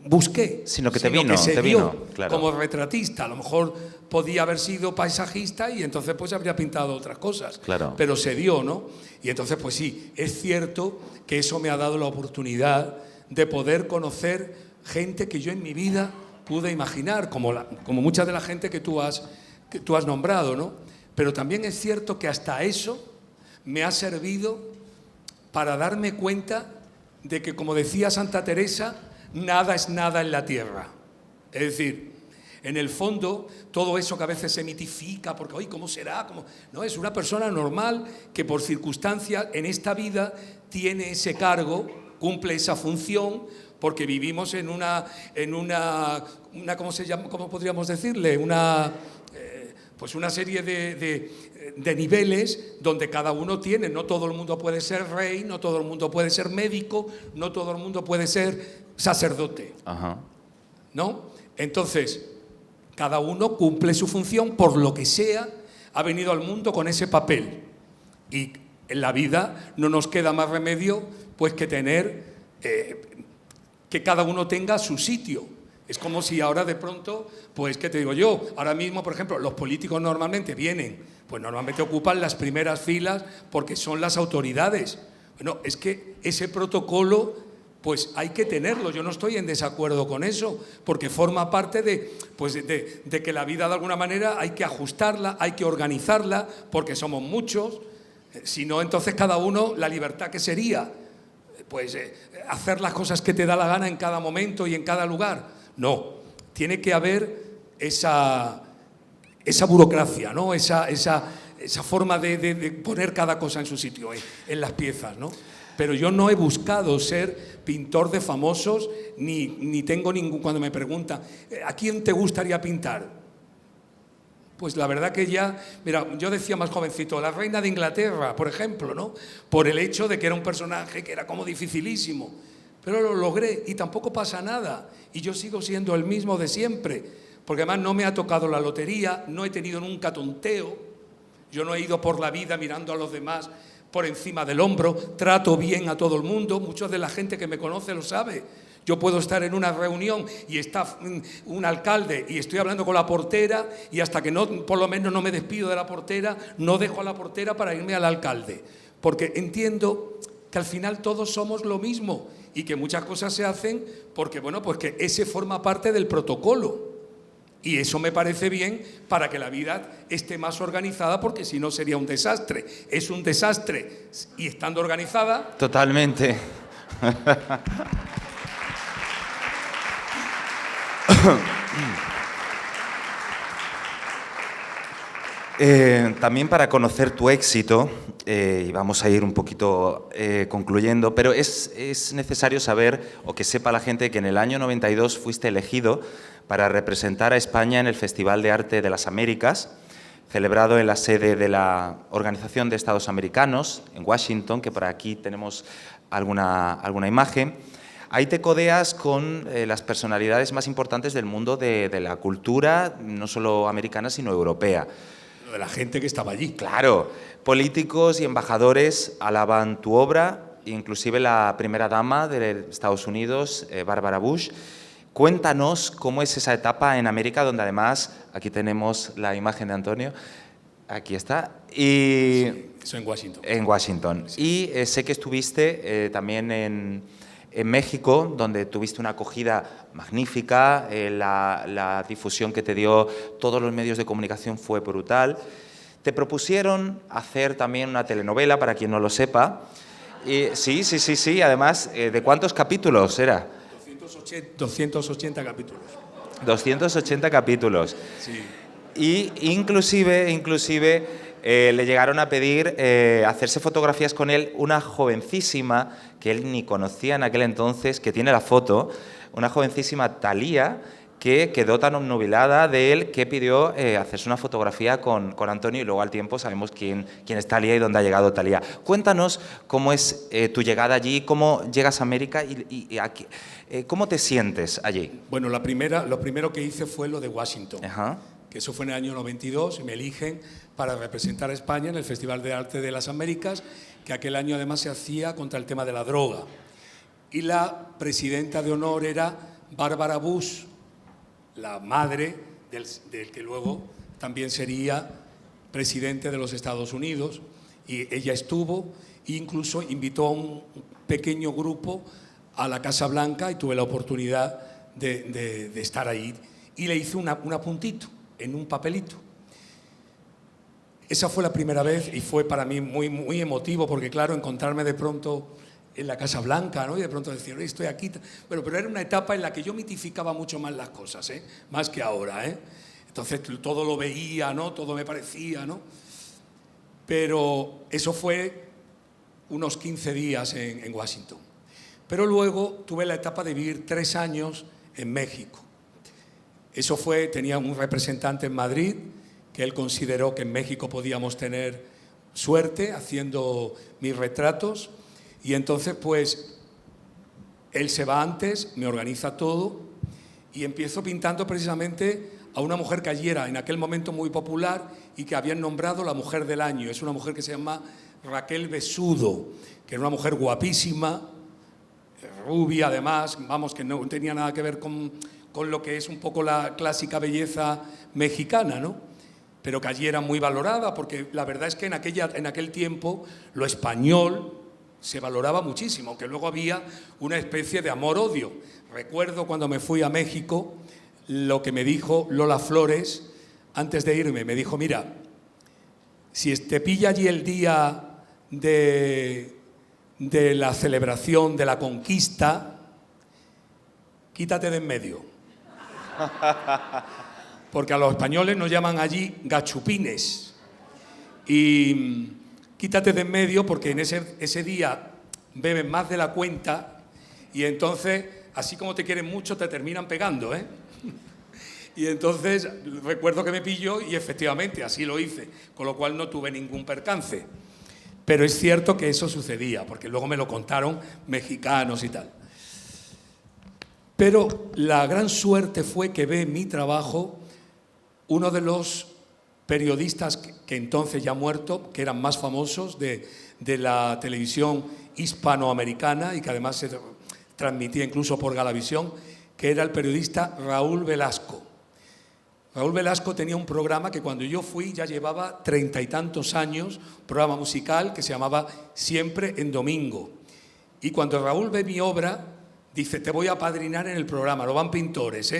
busqué, sino que se vino, claro. Como retratista. A lo mejor podía haber sido paisajista y entonces pues habría pintado otras cosas, claro. Pero se dio, ¿no? Y entonces pues sí, es cierto que eso me ha dado la oportunidad de poder conocer gente que yo en mi vida pude imaginar, como mucha de la gente que tú has nombrado, ¿no? Pero también es cierto que hasta eso me ha servido para darme cuenta de que, como decía Santa Teresa, nada es nada en la tierra. Es decir, en el fondo, todo eso que a veces se mitifica, porque, oye, ¿cómo será? No, es una persona normal que por circunstancias en esta vida tiene ese cargo, cumple esa función, porque vivimos en una ¿cómo se llama? ¿Cómo podríamos decirle? Pues una serie de niveles donde cada uno tiene. No todo el mundo puede ser rey, no todo el mundo puede ser médico, no todo el mundo puede ser sacerdote. Ajá. ¿No? Entonces, cada uno cumple su función por lo que sea, ha venido al mundo con ese papel. Y en la vida no nos queda más remedio pues que tener, que cada uno tenga su sitio. Es como si ahora de pronto, pues, ¿qué te digo yo? Ahora mismo, por ejemplo, los políticos normalmente vienen, pues normalmente ocupan las primeras filas porque son las autoridades. Bueno, es que ese protocolo, pues hay que tenerlo. Yo no estoy en desacuerdo con eso, porque forma parte de que la vida de alguna manera hay que ajustarla, hay que organizarla, porque somos muchos. Si no, entonces cada uno, la libertad que sería, pues hacer las cosas que te da la gana en cada momento y en cada lugar. No, tiene que haber esa burocracia, ¿no? Esa forma de poner cada cosa en su sitio, en las piezas, ¿no? Pero yo no he buscado ser pintor de famosos, ni tengo ningún... Cuando me preguntan, ¿a quién te gustaría pintar? Pues la verdad que ya... Mira, yo decía más jovencito, la reina de Inglaterra, por ejemplo, ¿no? Por el hecho de que era un personaje que era como dificilísimo. Pero lo logré y tampoco pasa nada. Y yo sigo siendo el mismo de siempre. Porque además no me ha tocado la lotería, no he tenido nunca tonteo. Yo no he ido por la vida mirando a los demás por encima del hombro, trato bien a todo el mundo, mucha de la gente que me conoce lo sabe. Yo puedo estar en una reunión y está un alcalde y estoy hablando con la portera y hasta que no, por lo menos no me despido de la portera, no dejo a la portera para irme al alcalde. Porque entiendo que al final todos somos lo mismo y que muchas cosas se hacen porque, bueno, pues que ese forma parte del protocolo. Y eso me parece bien para que la vida esté más organizada, porque si no sería un desastre. Es un desastre y estando organizada... Totalmente. También para conocer tu éxito, y vamos a ir un poquito concluyendo, pero es necesario saber, o que sepa la gente, que en el año 92 fuiste elegido para representar a España en el Festival de Arte de las Américas, celebrado en la sede de la Organización de Estados Americanos, en Washington, que por aquí tenemos alguna imagen. Ahí te codeas con las personalidades más importantes del mundo de la cultura, no solo americana, sino europea. De la gente que estaba allí. Claro, políticos y embajadores alaban tu obra, inclusive la primera dama de Estados Unidos, Barbara Bush. Cuéntanos cómo es esa etapa en América, donde además, aquí tenemos la imagen de Antonio, aquí está, y sí, eso en Washington. En Washington. Sí. Y sé que estuviste también en México, donde tuviste una acogida magnífica, la difusión que te dio todos los medios de comunicación fue brutal. Te propusieron hacer también una telenovela, para quien no lo sepa. Y, sí, además, ¿de cuántos capítulos era? 280 capítulos. 280 capítulos. Sí. Y inclusive le llegaron a pedir hacerse fotografías con él una jovencísima, que él ni conocía en aquel entonces, que tiene la foto, una jovencísima Thalía, que quedó tan obnubilada de él que pidió hacerse una fotografía con Antonio, y luego al tiempo sabemos quién es Thalía y dónde ha llegado Thalía. Cuéntanos cómo es tu llegada allí, cómo llegas a América y aquí, cómo te sientes allí. Bueno, lo primero que hice fue lo de Washington, Ajá. que eso fue en el año 92, y me eligen para representar a España en el Festival de Arte de las Américas, que aquel año además se hacía contra el tema de la droga. Y la presidenta de honor era Bárbara Bush, la madre del que luego también sería presidente de los Estados Unidos, y ella estuvo e incluso invitó a un pequeño grupo a la Casa Blanca y tuve la oportunidad de estar ahí, y le hice un apuntito en un papelito. Esa fue la primera vez y fue para mí muy, muy emotivo, porque claro, encontrarme de pronto en la Casa Blanca, ¿no? Y de pronto decir, estoy aquí. Bueno, pero era una etapa en la que yo mitificaba mucho más las cosas, más que ahora, Entonces todo lo veía, ¿no? Todo me parecía, ¿no? Pero eso fue unos 15 días en Washington. Pero luego tuve la etapa de vivir 3 años en México. Eso fue, tenía un representante en Madrid, que él consideró que en México podíamos tener suerte haciendo mis retratos. Y entonces, pues, él se va antes, me organiza todo y empiezo pintando precisamente a una mujer que allí era en aquel momento muy popular y que habían nombrado la mujer del año. Es una mujer que se llama Raquel Besudo, que era una mujer guapísima, rubia además, vamos, que no tenía nada que ver con lo que es un poco la clásica belleza mexicana, ¿no? Pero que allí era muy valorada, porque la verdad es que en aquel tiempo lo español se valoraba muchísimo, aunque luego había una especie de amor-odio. Recuerdo cuando me fui a México, lo que me dijo Lola Flores antes de irme. Me dijo, mira, si te pilla allí el día de la celebración de la conquista, quítate de en medio. Porque a los españoles nos llaman allí gachupines. Y quítate de en medio porque en ese día beben más de la cuenta y entonces, así como te quieren mucho, te terminan pegando, Y entonces recuerdo que me pilló y efectivamente así lo hice, con lo cual no tuve ningún percance. Pero es cierto que eso sucedía, porque luego me lo contaron mexicanos y tal. Pero la gran suerte fue que ve mi trabajo uno de los periodistas que entonces ya muerto, que eran más famosos de la televisión hispanoamericana y que además se transmitía incluso por Galavisión, que era el periodista Raúl Velasco. Raúl Velasco tenía un programa que cuando yo fui ya llevaba 30 y tantos años, un programa musical que se llamaba Siempre en Domingo. Y cuando Raúl ve mi obra, dice, te voy a apadrinar en el programa, lo van pintores,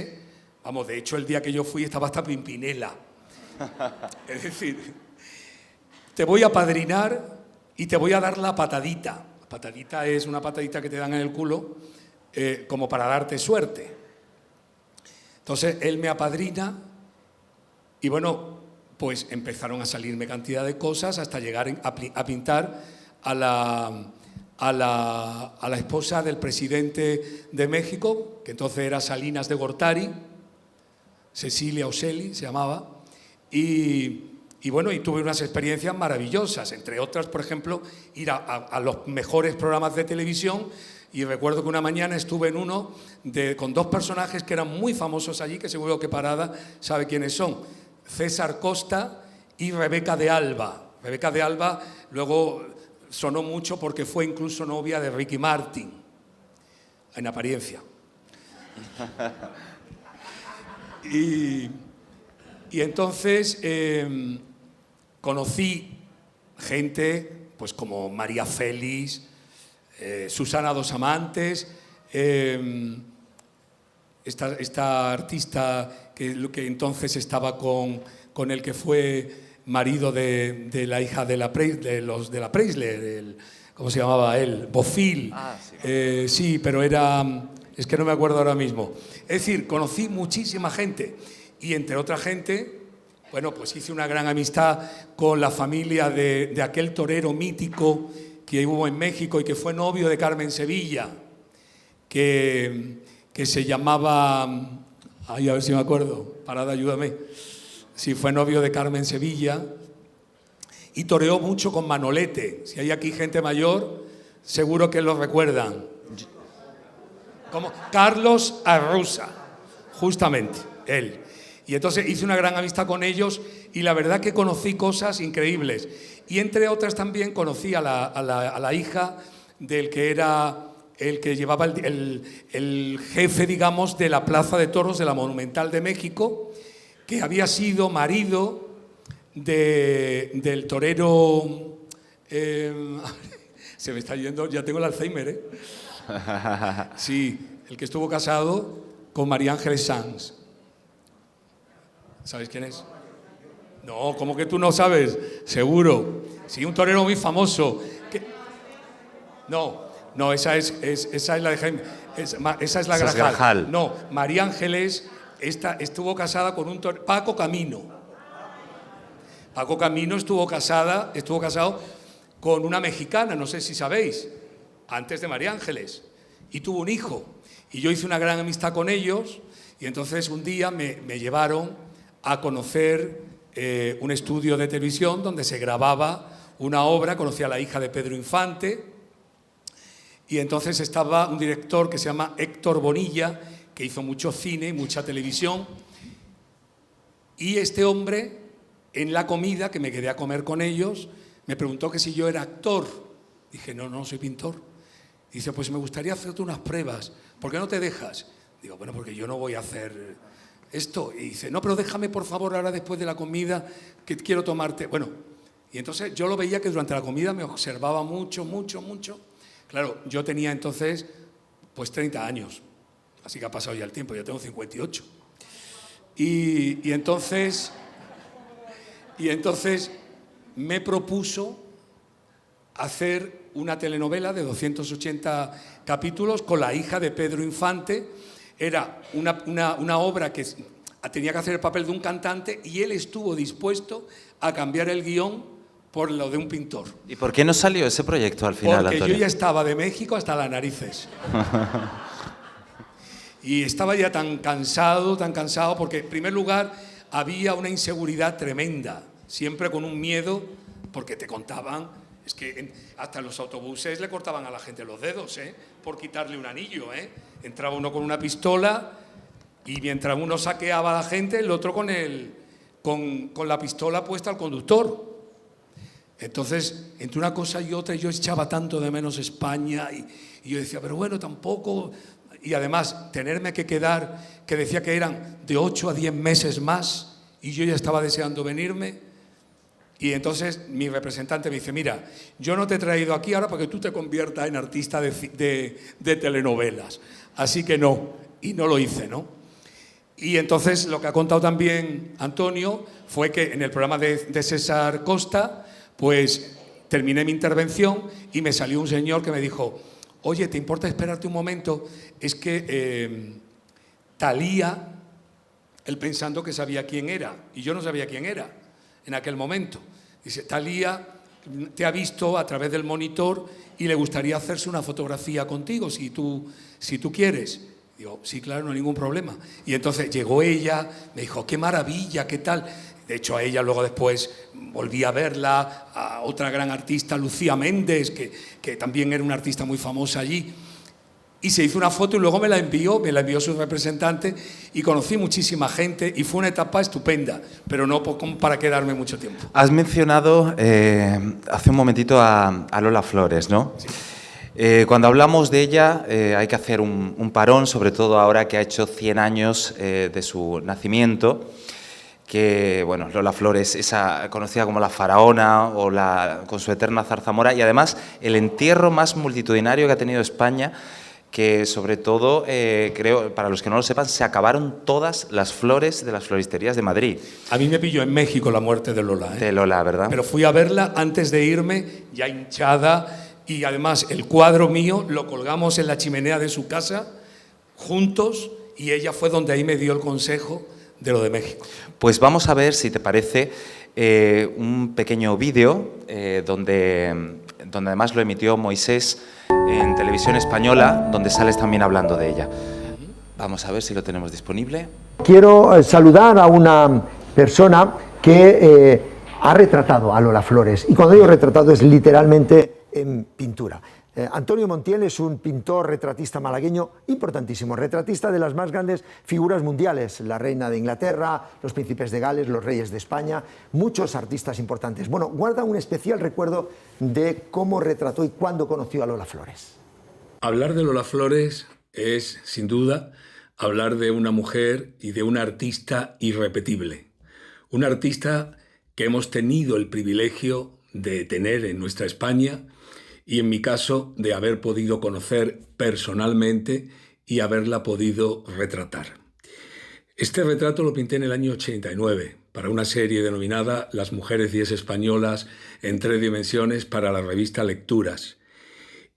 Vamos, de hecho el día que yo fui estaba hasta Pimpinela. Es decir, te voy a apadrinar y te voy a dar la patadita. La patadita es una patadita que te dan en el culo como para darte suerte. Entonces él me apadrina y bueno, pues empezaron a salirme cantidad de cosas hasta llegar a pintar a la esposa del presidente de México, que entonces era Salinas de Gortari, Cecilia Oceli se llamaba. Y bueno, y tuve unas experiencias maravillosas, entre otras, por ejemplo, ir a los mejores programas de televisión. Y recuerdo que una mañana estuve en uno con 2 personajes que eran muy famosos allí, que seguro que Parada sabe quiénes son: César Costa y Rebeca de Alba. Rebeca de Alba luego sonó mucho porque fue incluso novia de Ricky Martin, en apariencia. Y entonces conocí gente pues como María Félix, Susana Dos Amantes, esta artista que entonces estaba con el que fue marido de la hija de la Preisler, ¿cómo se llamaba él? Bofill. Sí. Sí, pero es que no me acuerdo ahora mismo. Es decir, conocí muchísima gente y entre otra gente Bueno, pues hice una gran amistad con la familia de aquel torero mítico que hubo en México y que fue novio de Carmen Sevilla, que se llamaba... Ay, a ver si me acuerdo, parad, ayúdame. Sí, fue novio de Carmen Sevilla y toreó mucho con Manolete. Si hay aquí gente mayor, seguro que lo recuerdan. Como Carlos Arruza, justamente, él. Y entonces hice una gran amistad con ellos y la verdad que conocí cosas increíbles. Y entre otras también conocí a la hija del que era el que llevaba el jefe, digamos, de la Plaza de Toros de la Monumental de México, que había sido marido del torero... se me está yendo, ya tengo el Alzheimer, ¿eh? Sí, el que estuvo casado con María Ángeles Sanz. ¿Sabes quién es? No, ¿cómo que tú no sabes? Seguro. Sí, un torero muy famoso. No, esa es la de Jaime. Esa es la Grajal. No, María Ángeles estuvo casada con un torero, Paco Camino. Paco Camino estuvo casado con una mexicana, no sé si sabéis, antes de María Ángeles, y tuvo un hijo. Y yo hice una gran amistad con ellos, y entonces un día me llevaron a conocer un estudio de televisión donde se grababa una obra. Conocí a la hija de Pedro Infante, y entonces estaba un director que se llama Héctor Bonilla, que hizo mucho cine, mucha televisión, y este hombre, en la comida, que me quedé a comer con ellos, me preguntó que si yo era actor. Dije, no soy pintor. Dice, pues me gustaría hacerte unas pruebas. ¿Por qué no te dejas? Digo, bueno, porque yo no voy a hacer esto. Y dice, no, pero déjame por favor ahora después de la comida, que quiero tomarte. Bueno, y entonces yo lo veía que durante la comida me observaba mucho. Claro, yo tenía entonces pues 30 años. Así que ha pasado ya el tiempo, ya tengo 58. Y entonces me propuso hacer una telenovela de 280 capítulos con la hija de Pedro Infante. Era una obra que tenía que hacer el papel de un cantante y él estuvo dispuesto a cambiar el guión por lo de un pintor. ¿Y por qué no salió ese proyecto al final, Porque Antonio? yo ya estaba de México hasta las narices. Y estaba ya tan cansado, porque en primer lugar había una inseguridad tremenda, siempre con un miedo, porque te contaban, es que hasta en los autobuses le cortaban a la gente los dedos, por quitarle un anillo, Entraba uno con una pistola y mientras uno saqueaba a la gente, el otro con la pistola puesta al conductor. Entonces, entre una cosa y otra, yo echaba tanto de menos España y yo decía, pero bueno, tampoco... Y además, tenerme que quedar, que decía que eran de 8 a 10 meses más, y yo ya estaba deseando venirme. Y entonces mi representante me dice, mira, yo no te he traído aquí ahora para que tú te conviertas en artista de telenovelas. Así que no, y no lo hice, ¿no? Y entonces lo que ha contado también Antonio fue que en el programa de César Costa, pues terminé mi intervención y me salió un señor que me dijo, oye, ¿te importa esperarte un momento? Es que Thalía, él pensando que sabía quién era, y yo no sabía quién era en aquel momento. Dice, Thalía te ha visto a través del monitor y le gustaría hacerse una fotografía contigo, si tú quieres. Digo, sí, claro, no hay ningún problema. Y entonces llegó ella, me dijo, qué maravilla, qué tal. De hecho, a ella luego después volví a verla, a otra gran artista, Lucía Méndez, que también era una artista muy famosa allí. Y se hizo una foto y luego me la envió su representante y conocí muchísima gente y fue una etapa estupenda, pero no para quedarme mucho tiempo. Has mencionado hace un momentito a Lola Flores, ¿no? Sí. Cuando hablamos de ella hay que hacer un parón, sobre todo ahora que ha hecho 100 años de su nacimiento, que, bueno, Lola Flores, esa conocida como la faraona o con su eterna zarzamora, y además el entierro más multitudinario que ha tenido España, que sobre todo, creo, para los que no lo sepan, se acabaron todas las flores de las floristerías de Madrid. A mí me pilló en México la muerte de Lola. De Lola, ¿verdad? Pero fui a verla antes de irme, ya hinchada, y además el cuadro mío lo colgamos en la chimenea de su casa, juntos, y ella fue donde ahí me dio el consejo de lo de México. Pues vamos a ver, si te parece, un pequeño vídeo donde además lo emitió Moisés en Televisión Española, donde sales también hablando de ella. Vamos a ver si lo tenemos disponible. Quiero saludar a una persona que ha retratado a Lola Flores, y cuando digo retratado es literalmente en pintura. Antonio Montiel es un pintor retratista malagueño importantísimo, retratista de las más grandes figuras mundiales, la reina de Inglaterra, los príncipes de Gales, los reyes de España, muchos artistas importantes. Bueno, guarda un especial recuerdo de cómo retrató y cuándo conoció a Lola Flores. Hablar de Lola Flores es, sin duda, hablar de una mujer y de una artista irrepetible. Una artista que hemos tenido el privilegio de tener en nuestra España, y en mi caso de haber podido conocer personalmente y haberla podido retratar. Este retrato lo pinté en el año 89 para una serie denominada Las mujeres 10 españolas en 3 dimensiones para la revista Lecturas.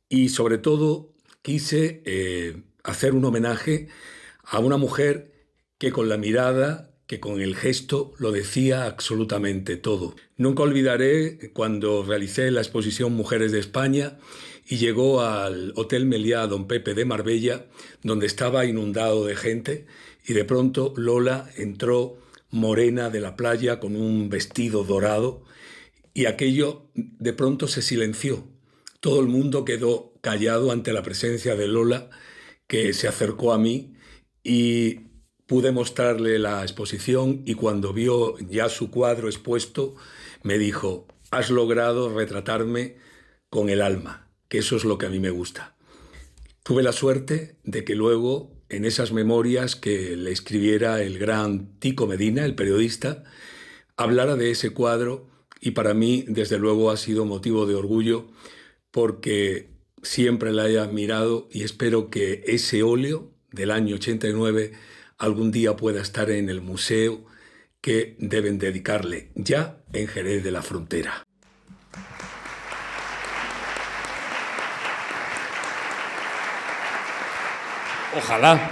Y sobre todo quise hacer un homenaje a una mujer que con la mirada, que con el gesto lo decía absolutamente todo. Nunca olvidaré cuando realicé la exposición Mujeres de España y llegó al Hotel Meliá Don Pepe de Marbella, donde estaba inundado de gente, y de pronto Lola entró morena de la playa con un vestido dorado, y aquello de pronto se silenció. Todo el mundo quedó callado ante la presencia de Lola, que se acercó a mí y pude mostrarle la exposición, y cuando vio ya su cuadro expuesto, me dijo: has logrado retratarme con el alma, que eso es lo que a mí me gusta. Tuve la suerte de que luego, en esas memorias que le escribiera el gran Tico Medina, el periodista, hablara de ese cuadro, y para mí, desde luego, ha sido motivo de orgullo, porque siempre la he admirado, y espero que ese óleo del año 89 algún día pueda estar en el museo que deben dedicarle ya en Jerez de la Frontera. Ojalá.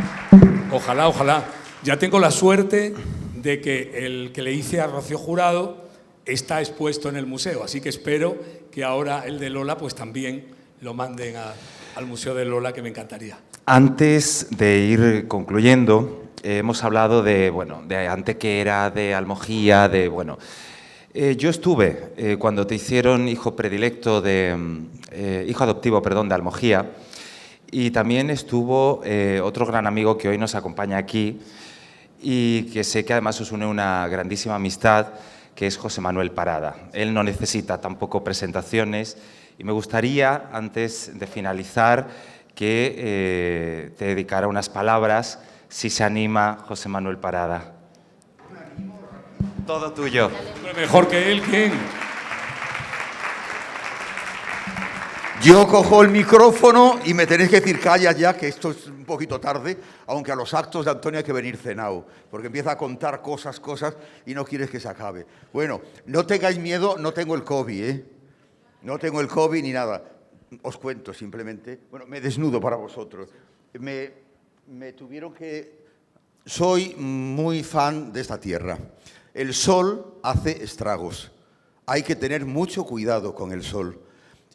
Ya tengo la suerte de que el que le hice a Rocío Jurado está expuesto en el museo, así que espero que ahora el de Lola pues también lo manden al Museo de Lola, que me encantaría. Antes de ir concluyendo, hemos hablado de Antequera, de Almojía, yo estuve cuando te hicieron hijo adoptivo de Almojía, y también estuvo otro gran amigo que hoy nos acompaña aquí y que sé que además os une una grandísima amistad, que es José Manuel Parada. Él no necesita tampoco presentaciones, y me gustaría, antes de finalizar, que te dedicara unas palabras, si se anima, José Manuel Parada. Todo tuyo. Mejor que él, ¿quién? Yo cojo el micrófono y me tenéis que decir calla ya, que esto es un poquito tarde, aunque a los actos de Antonio hay que venir cenado, porque empieza a contar cosas y no quieres que se acabe. Bueno, no tengáis miedo, no tengo el COVID, ¿eh? No tengo el COVID ni nada. Os cuento simplemente. Bueno, me desnudo para vosotros. Me tuvieron que... Soy muy fan de esta tierra. El sol hace estragos. Hay que tener mucho cuidado con el sol.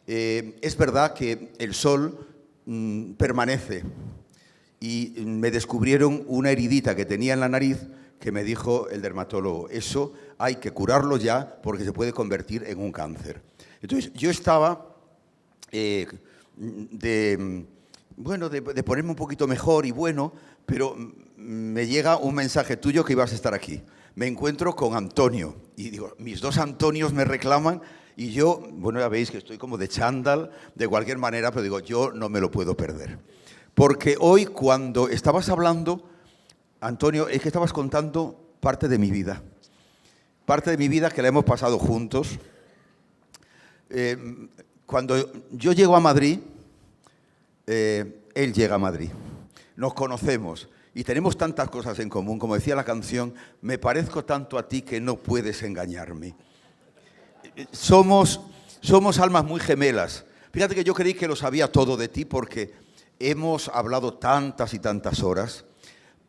Es verdad que el sol permanece, y me descubrieron una heridita que tenía en la nariz, que me dijo el dermatólogo: eso hay que curarlo ya, porque se puede convertir en un cáncer. Entonces yo estaba de ponerme un poquito mejor y pero me llega un mensaje tuyo que ibas a estar aquí. Me encuentro con Antonio y digo, mis dos Antonios me reclaman, y yo, ya veis que estoy como de chándal de cualquier manera, pero digo, yo no me lo puedo perder. Porque hoy, cuando estabas hablando, Antonio, es que estabas contando parte de mi vida que la hemos pasado juntos. Cuando yo llego a Madrid, él llega a Madrid. Nos conocemos y tenemos tantas cosas en común. Como decía la canción, me parezco tanto a ti que no puedes engañarme. Somos almas muy gemelas. Fíjate que yo creí que lo sabía todo de ti, porque hemos hablado tantas y tantas horas,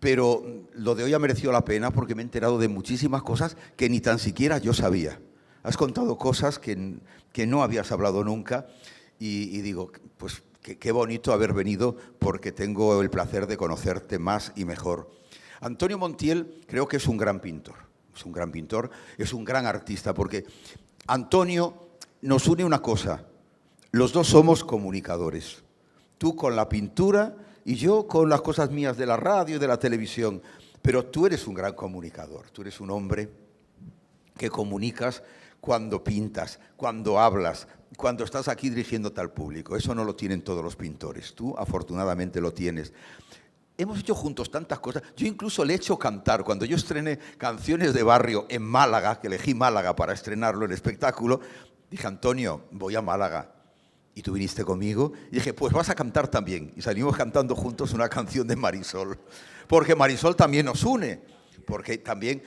pero lo de hoy ha merecido la pena porque me he enterado de muchísimas cosas que ni tan siquiera yo sabía. Has contado cosas que no habías hablado nunca y digo, pues qué bonito haber venido porque tengo el placer de conocerte más y mejor. Antonio Montiel creo que es un gran pintor, es un gran pintor, es un gran artista porque Antonio nos une una cosa, los dos somos comunicadores, tú con la pintura y yo con las cosas mías de la radio y de la televisión, pero tú eres un gran comunicador, tú eres un hombre que comunicas cuando pintas, cuando hablas, cuando estás aquí dirigiéndote al público. Eso no lo tienen todos los pintores, tú afortunadamente lo tienes. Hemos hecho juntos tantas cosas, yo incluso le he hecho cantar, cuando yo estrené Canciones de Barrio en Málaga, que elegí Málaga para estrenarlo en espectáculo, dije, Antonio, voy a Málaga. Y tú viniste conmigo y dije, pues vas a cantar también. Y salimos cantando juntos una canción de Marisol. Porque Marisol también nos une. Porque también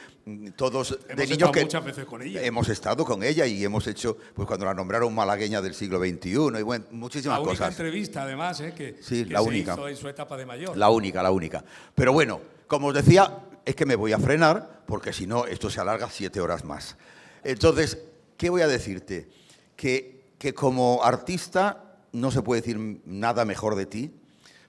todos de niños que muchas veces con ella. Hemos estado con ella y hemos hecho, pues cuando la nombraron malagueña del siglo XXI y bueno, muchísimas cosas. La única entrevista, además, sí, que la se única. hizo en su etapa de mayor. La única. Pero bueno, como os decía, es que me voy a frenar porque si no, esto se alarga 7 horas más. Entonces, ¿qué voy a decirte? Que como artista no se puede decir nada mejor de ti,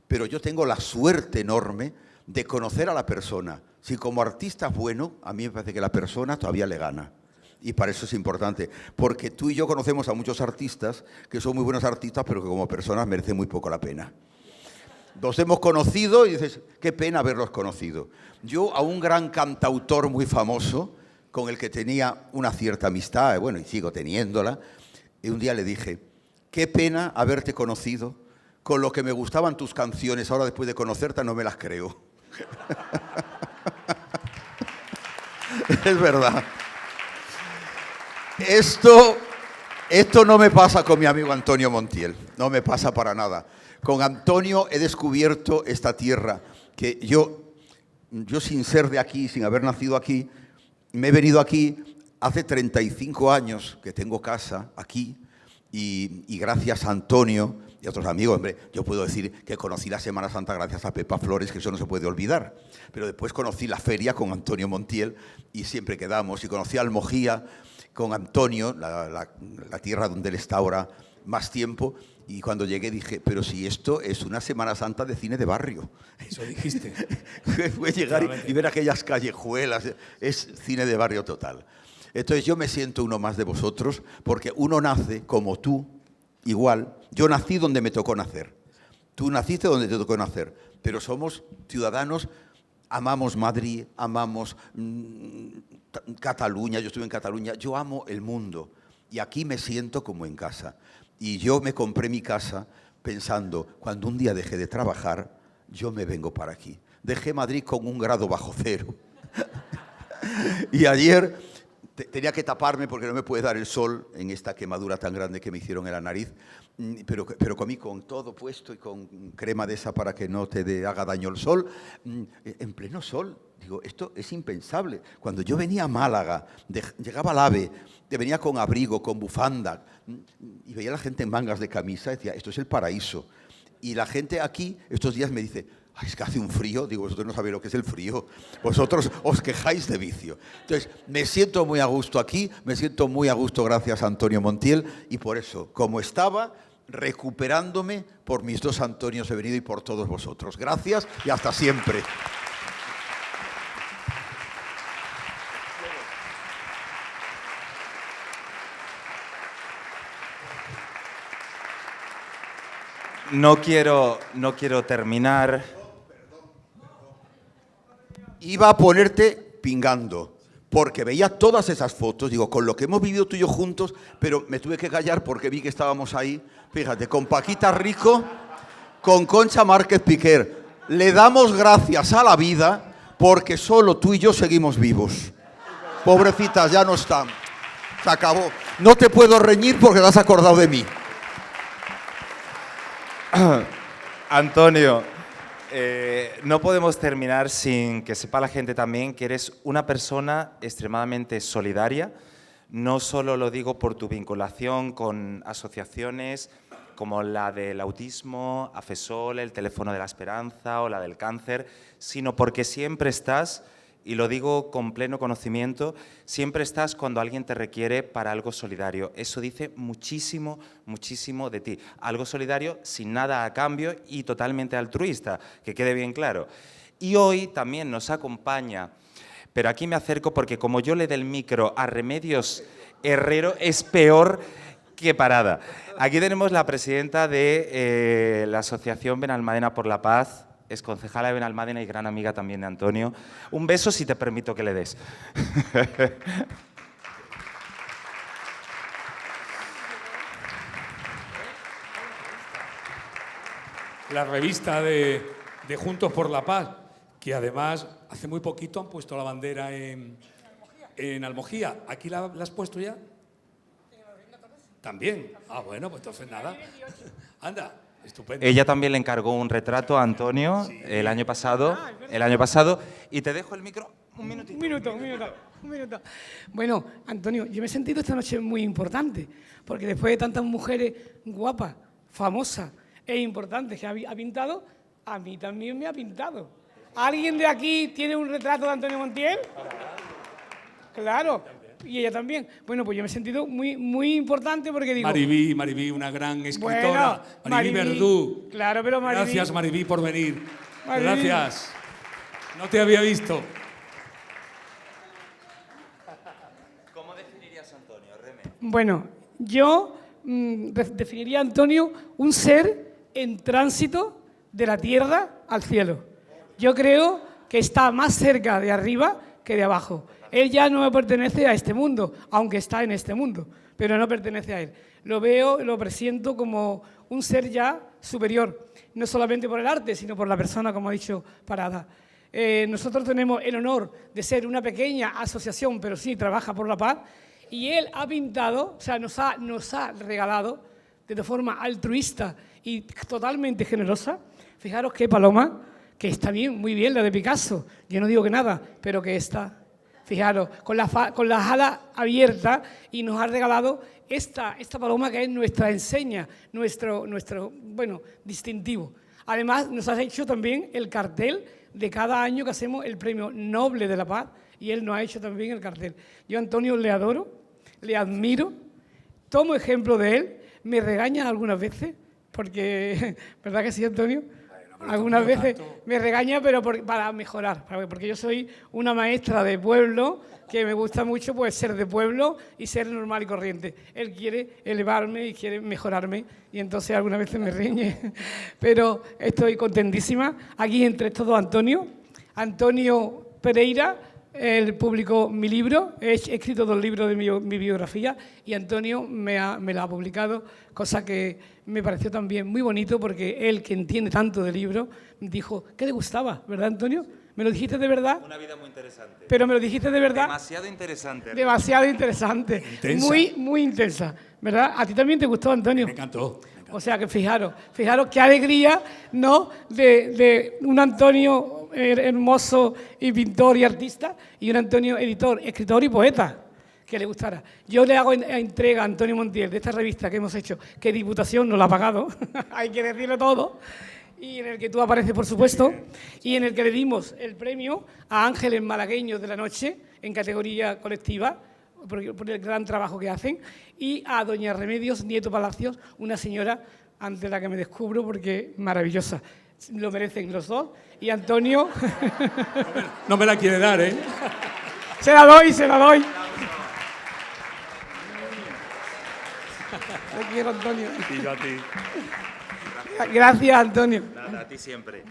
pero yo tengo la suerte enorme de conocer a la persona. Si como artista es bueno, a mí me parece que la persona todavía le gana. Y para eso es importante, porque tú y yo conocemos a muchos artistas que son muy buenos artistas, pero que como personas merecen muy poco la pena. Los hemos conocido y dices, qué pena haberlos conocido. Yo a un gran cantautor muy famoso, con el que tenía una cierta amistad, bueno, y sigo teniéndola, y un día le dije, qué pena haberte conocido, con lo que me gustaban tus canciones, ahora después de conocerte no me las creo. Es verdad. Esto no me pasa con mi amigo Antonio Montiel, no me pasa para nada. Con Antonio he descubierto esta tierra que yo sin ser de aquí, sin haber nacido aquí, me he venido aquí hace 35 años que tengo casa aquí y gracias a Antonio y a otros amigos, hombre, yo puedo decir que conocí la Semana Santa gracias a Pepa Flores, que eso no se puede olvidar, pero después conocí la feria con Antonio Montiel y siempre quedamos, y conocí a Almojía con Antonio, la tierra donde él está ahora más tiempo, y cuando llegué dije, pero si esto es una Semana Santa de cine de barrio. Eso dijiste. Fue llegar y ver aquellas callejuelas, es cine de barrio total. Entonces yo me siento uno más de vosotros, porque uno nace como tú, igual. Yo nací donde me tocó nacer. Tú naciste donde te tocó nacer. Pero somos ciudadanos, amamos Madrid, amamos Cataluña, yo estuve en Cataluña, yo amo el mundo. Y aquí me siento como en casa. Y yo me compré mi casa pensando, cuando un día deje de trabajar, yo me vengo para aquí. Dejé Madrid con 1 grado bajo cero. Y ayer tenía que taparme porque no me puede dar el sol en esta quemadura tan grande que me hicieron en la nariz, pero comí con todo puesto y con crema de esa para que no te haga daño el sol, en pleno sol. Digo, esto es impensable. Cuando yo venía a Málaga, llegaba al AVE, venía con abrigo, con bufanda, y veía a la gente en mangas de camisa, decía, esto es el paraíso. Y la gente aquí, estos días me dice, ay, es que hace un frío. Digo, vosotros no sabéis lo que es el frío. Vosotros os quejáis de vicio. Entonces, me siento muy a gusto aquí, me siento muy a gusto gracias a Antonio Montiel, y por eso, como estaba, recuperándome, por mis 2 Antonios he venido y por todos vosotros. Gracias y hasta siempre. No quiero terminar. Iba a ponerte pingando, porque veía todas esas fotos, digo, con lo que hemos vivido tú y yo juntos, pero me tuve que callar porque vi que estábamos ahí, fíjate, con Paquita Rico, con Concha Márquez Piquer. Le damos gracias a la vida porque solo tú y yo seguimos vivos. Pobrecitas, ya no están. Se acabó. No te puedo reñir porque te has acordado de mí. Antonio, no podemos terminar sin que sepa la gente también que eres una persona extremadamente solidaria. No solo lo digo por tu vinculación con asociaciones, como la del autismo, AFESOL, el teléfono de la esperanza o la del cáncer, sino porque siempre estás, y lo digo con pleno conocimiento, siempre estás cuando alguien te requiere para algo solidario. Eso dice muchísimo, muchísimo de ti. Algo solidario sin nada a cambio y totalmente altruista, que quede bien claro. Y hoy también nos acompaña, pero aquí me acerco porque como yo le dé el micro a Remedios Herrero, es peor que parada. Aquí tenemos la presidenta de la Asociación Benalmádena por la Paz, es concejala de Benalmádena y gran amiga también de Antonio. Un beso si te permito que le des. La revista de Juntos por la Paz, que además hace muy poquito han puesto la bandera en Almojía. ¿Aquí la has puesto ya? También. Ah, bueno, pues entonces nada. Anda, estupendo. Ella también le encargó un retrato a Antonio el año pasado, y te dejo el micro un minutito. Un minuto. Bueno, Antonio, yo me he sentido esta noche muy importante, porque después de tantas mujeres guapas, famosas e importantes que ha pintado, a mí también me ha pintado. ¿Alguien de aquí tiene un retrato de Antonio Montiel? Claro. Y ella también. Bueno, pues yo me he sentido muy importante porque digo... Maribí, una gran escritora. Bueno, Maribí Verdú. Claro, pero Maribí... Gracias, Maribí, por venir. Maribí. Gracias. No te había visto. ¿Cómo definirías a Antonio, Reme? Bueno, yo definiría a Antonio un ser en tránsito de la tierra al cielo. Yo creo que está más cerca de arriba que de abajo. Él ya no pertenece a este mundo, aunque está en este mundo, pero no pertenece a él. Lo veo, lo presiento como un ser ya superior, no solamente por el arte, sino por la persona, como ha dicho Parada. Nosotros tenemos el honor de ser una pequeña asociación, pero sí trabaja por la paz, y él ha pintado, o sea, nos ha regalado de forma altruista y totalmente generosa. Fijaros qué paloma, que está bien, muy bien, la de Picasso. Yo no digo que nada, pero que está... Fijaros, con las alas abiertas, y nos ha regalado esta paloma que es nuestra enseña, nuestro bueno, distintivo. Además, nos ha hecho también el cartel de cada año que hacemos el Premio Noble de la Paz, y él nos ha hecho también el cartel. Yo a Antonio le adoro, le admiro, tomo ejemplo de él, me regaña algunas veces, porque, ¿verdad que sí, Antonio? Algunas veces me regaña, pero para mejorar, porque yo soy una maestra de pueblo, que me gusta mucho pues ser de pueblo y ser normal y corriente. Él quiere elevarme y quiere mejorarme, y entonces algunas veces me riñe. Pero estoy contentísima. Aquí entre todos Antonio Pereira, él publicó mi libro, he escrito 2 libros de mi biografía, y Antonio me la ha publicado, cosa que me pareció también muy bonito, porque él, que entiende tanto de libros, dijo que le gustaba, ¿verdad, Antonio? ¿Me lo dijiste de verdad? Una vida muy interesante. Pero me lo dijiste de verdad. Demasiado interesante. Demasiado interesante. Intensa. Muy intensa, ¿verdad? ¿A ti también te gustó, Antonio? Me encantó. O sea que fijaros qué alegría, ¿no? De un Antonio hermoso y pintor y artista, y un Antonio editor, escritor y poeta, que le gustara. Yo le hago entrega a Antonio Montiel de esta revista que hemos hecho, que Diputación nos la ha pagado, hay que decirlo todo, y en el que tú apareces, por supuesto, y en el que le dimos el premio a Ángeles Malagueños de la Noche, en categoría colectiva, por el gran trabajo que hacen, y a doña Remedios Nieto Palacios, una señora ante la que me descubro porque maravillosa. Lo merecen los dos. Y Antonio... No me la quiere dar, ¿eh? Se la doy. Te quiero, Antonio. Y yo a ti. Gracias, Antonio. Nada, a ti siempre.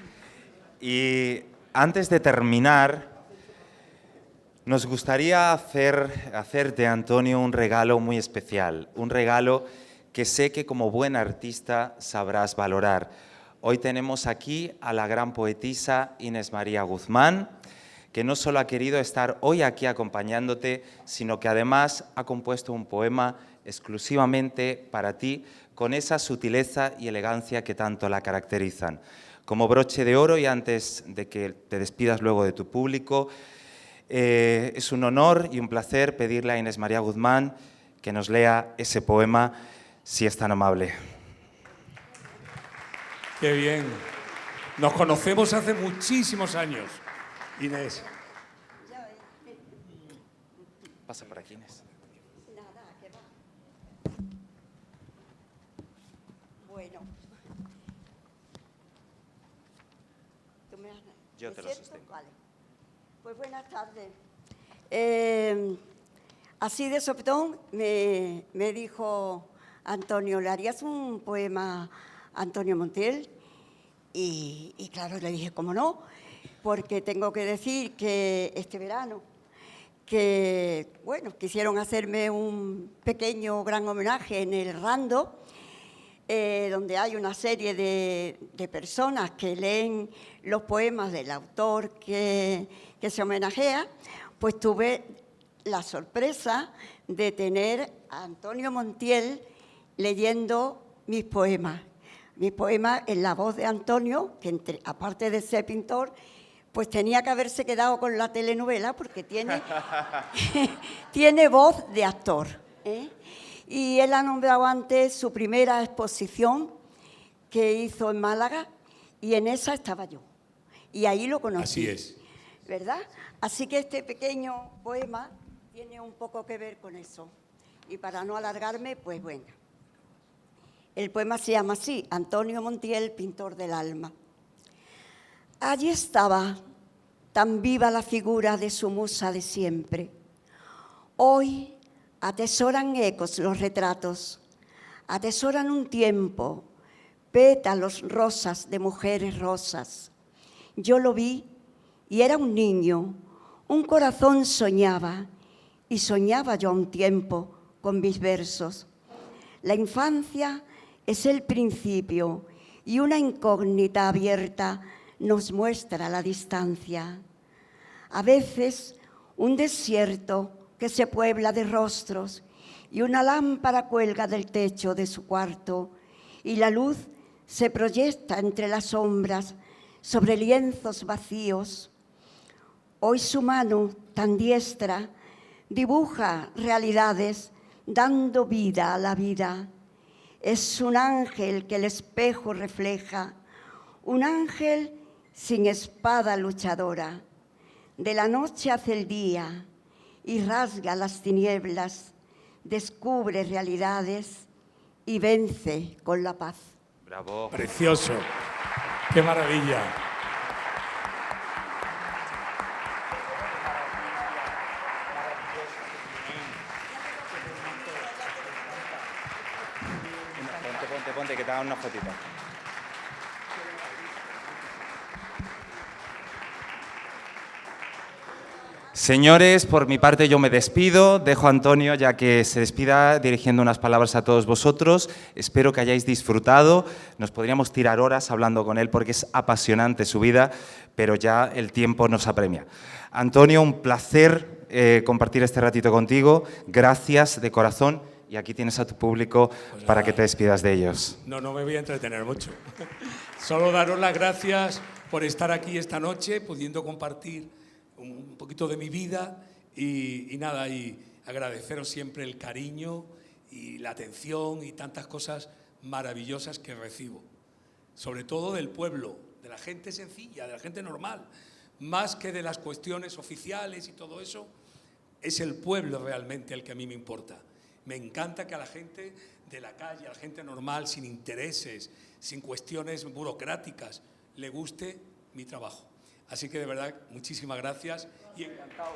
Y antes de terminar, nos gustaría hacerte, Antonio, un regalo muy especial, un regalo que sé que como buen artista sabrás valorar. Hoy tenemos aquí a la gran poetisa Inés María Guzmán, que no solo ha querido estar hoy aquí acompañándote, sino que además ha compuesto un poema exclusivamente para ti, con esa sutileza y elegancia que tanto la caracterizan. Como broche de oro, y antes de que te despidas luego de tu público, es un honor y un placer pedirle a Inés María Guzmán que nos lea ese poema, si es tan amable. Qué bien. Nos conocemos hace muchísimos años, Inés. Pasa por aquí, Inés. Nada, que va. Bueno. Yo te lo sostengo. Vale. Pues buenas tardes. Así de sopetón me dijo Antonio, ¿le harías un poema a Antonio Montiel? Y claro, le dije, ¿cómo no? Porque tengo que decir que este verano, que, bueno, quisieron hacerme un pequeño gran homenaje en el Rando, donde hay una serie de personas que leen los poemas del autor que se homenajea, pues tuve la sorpresa de tener a Antonio Montiel leyendo mis poemas en la voz de Antonio, que aparte de ser pintor, pues tenía que haberse quedado con la telenovela porque tiene, tiene voz de actor, ¿eh? Y él ha nombrado antes su primera exposición que hizo en Málaga y en esa estaba yo. Y ahí lo conocí. Así es. ¿Verdad? Así que este pequeño poema tiene un poco que ver con eso. Y para no alargarme, pues bueno. El poema se llama así, Antonio Montiel, pintor del alma. Allí estaba, tan viva la figura de su musa de siempre. Hoy atesoran ecos los retratos, atesoran un tiempo, pétalos rosas de mujeres rosas. Yo lo vi y era un niño, un corazón soñaba, y soñaba yo a un tiempo con mis versos. La infancia es el principio y una incógnita abierta nos muestra la distancia. A veces un desierto que se puebla de rostros y una lámpara cuelga del techo de su cuarto y la luz se proyecta entre las sombras sobre lienzos vacíos. Hoy su mano tan diestra dibuja realidades dando vida a la vida. Es un ángel que el espejo refleja, un ángel sin espada luchadora. De la noche hace el día y rasga las tinieblas, descubre realidades y vence con la paz. Bravo. Precioso. Qué maravilla. Ponte, que te hagan una fotita. Señores, por mi parte yo me despido, dejo a Antonio ya que se despida dirigiendo unas palabras a todos vosotros. Espero que hayáis disfrutado, nos podríamos tirar horas hablando con él porque es apasionante su vida, pero ya el tiempo nos apremia. Antonio, un placer compartir este ratito contigo, gracias de corazón y aquí tienes a tu público para que te despidas de ellos. No me voy a entretener mucho. Solo daros las gracias por estar aquí esta noche, pudiendo compartir un poquito de mi vida y nada, y agradeceros siempre el cariño y la atención y tantas cosas maravillosas que recibo. Sobre todo del pueblo, de la gente sencilla, de la gente normal, más que de las cuestiones oficiales y todo eso, es el pueblo realmente el que a mí me importa. Me encanta que a la gente de la calle, a la gente normal, sin intereses, sin cuestiones burocráticas, le guste mi trabajo. Así que de verdad, muchísimas gracias y encantado.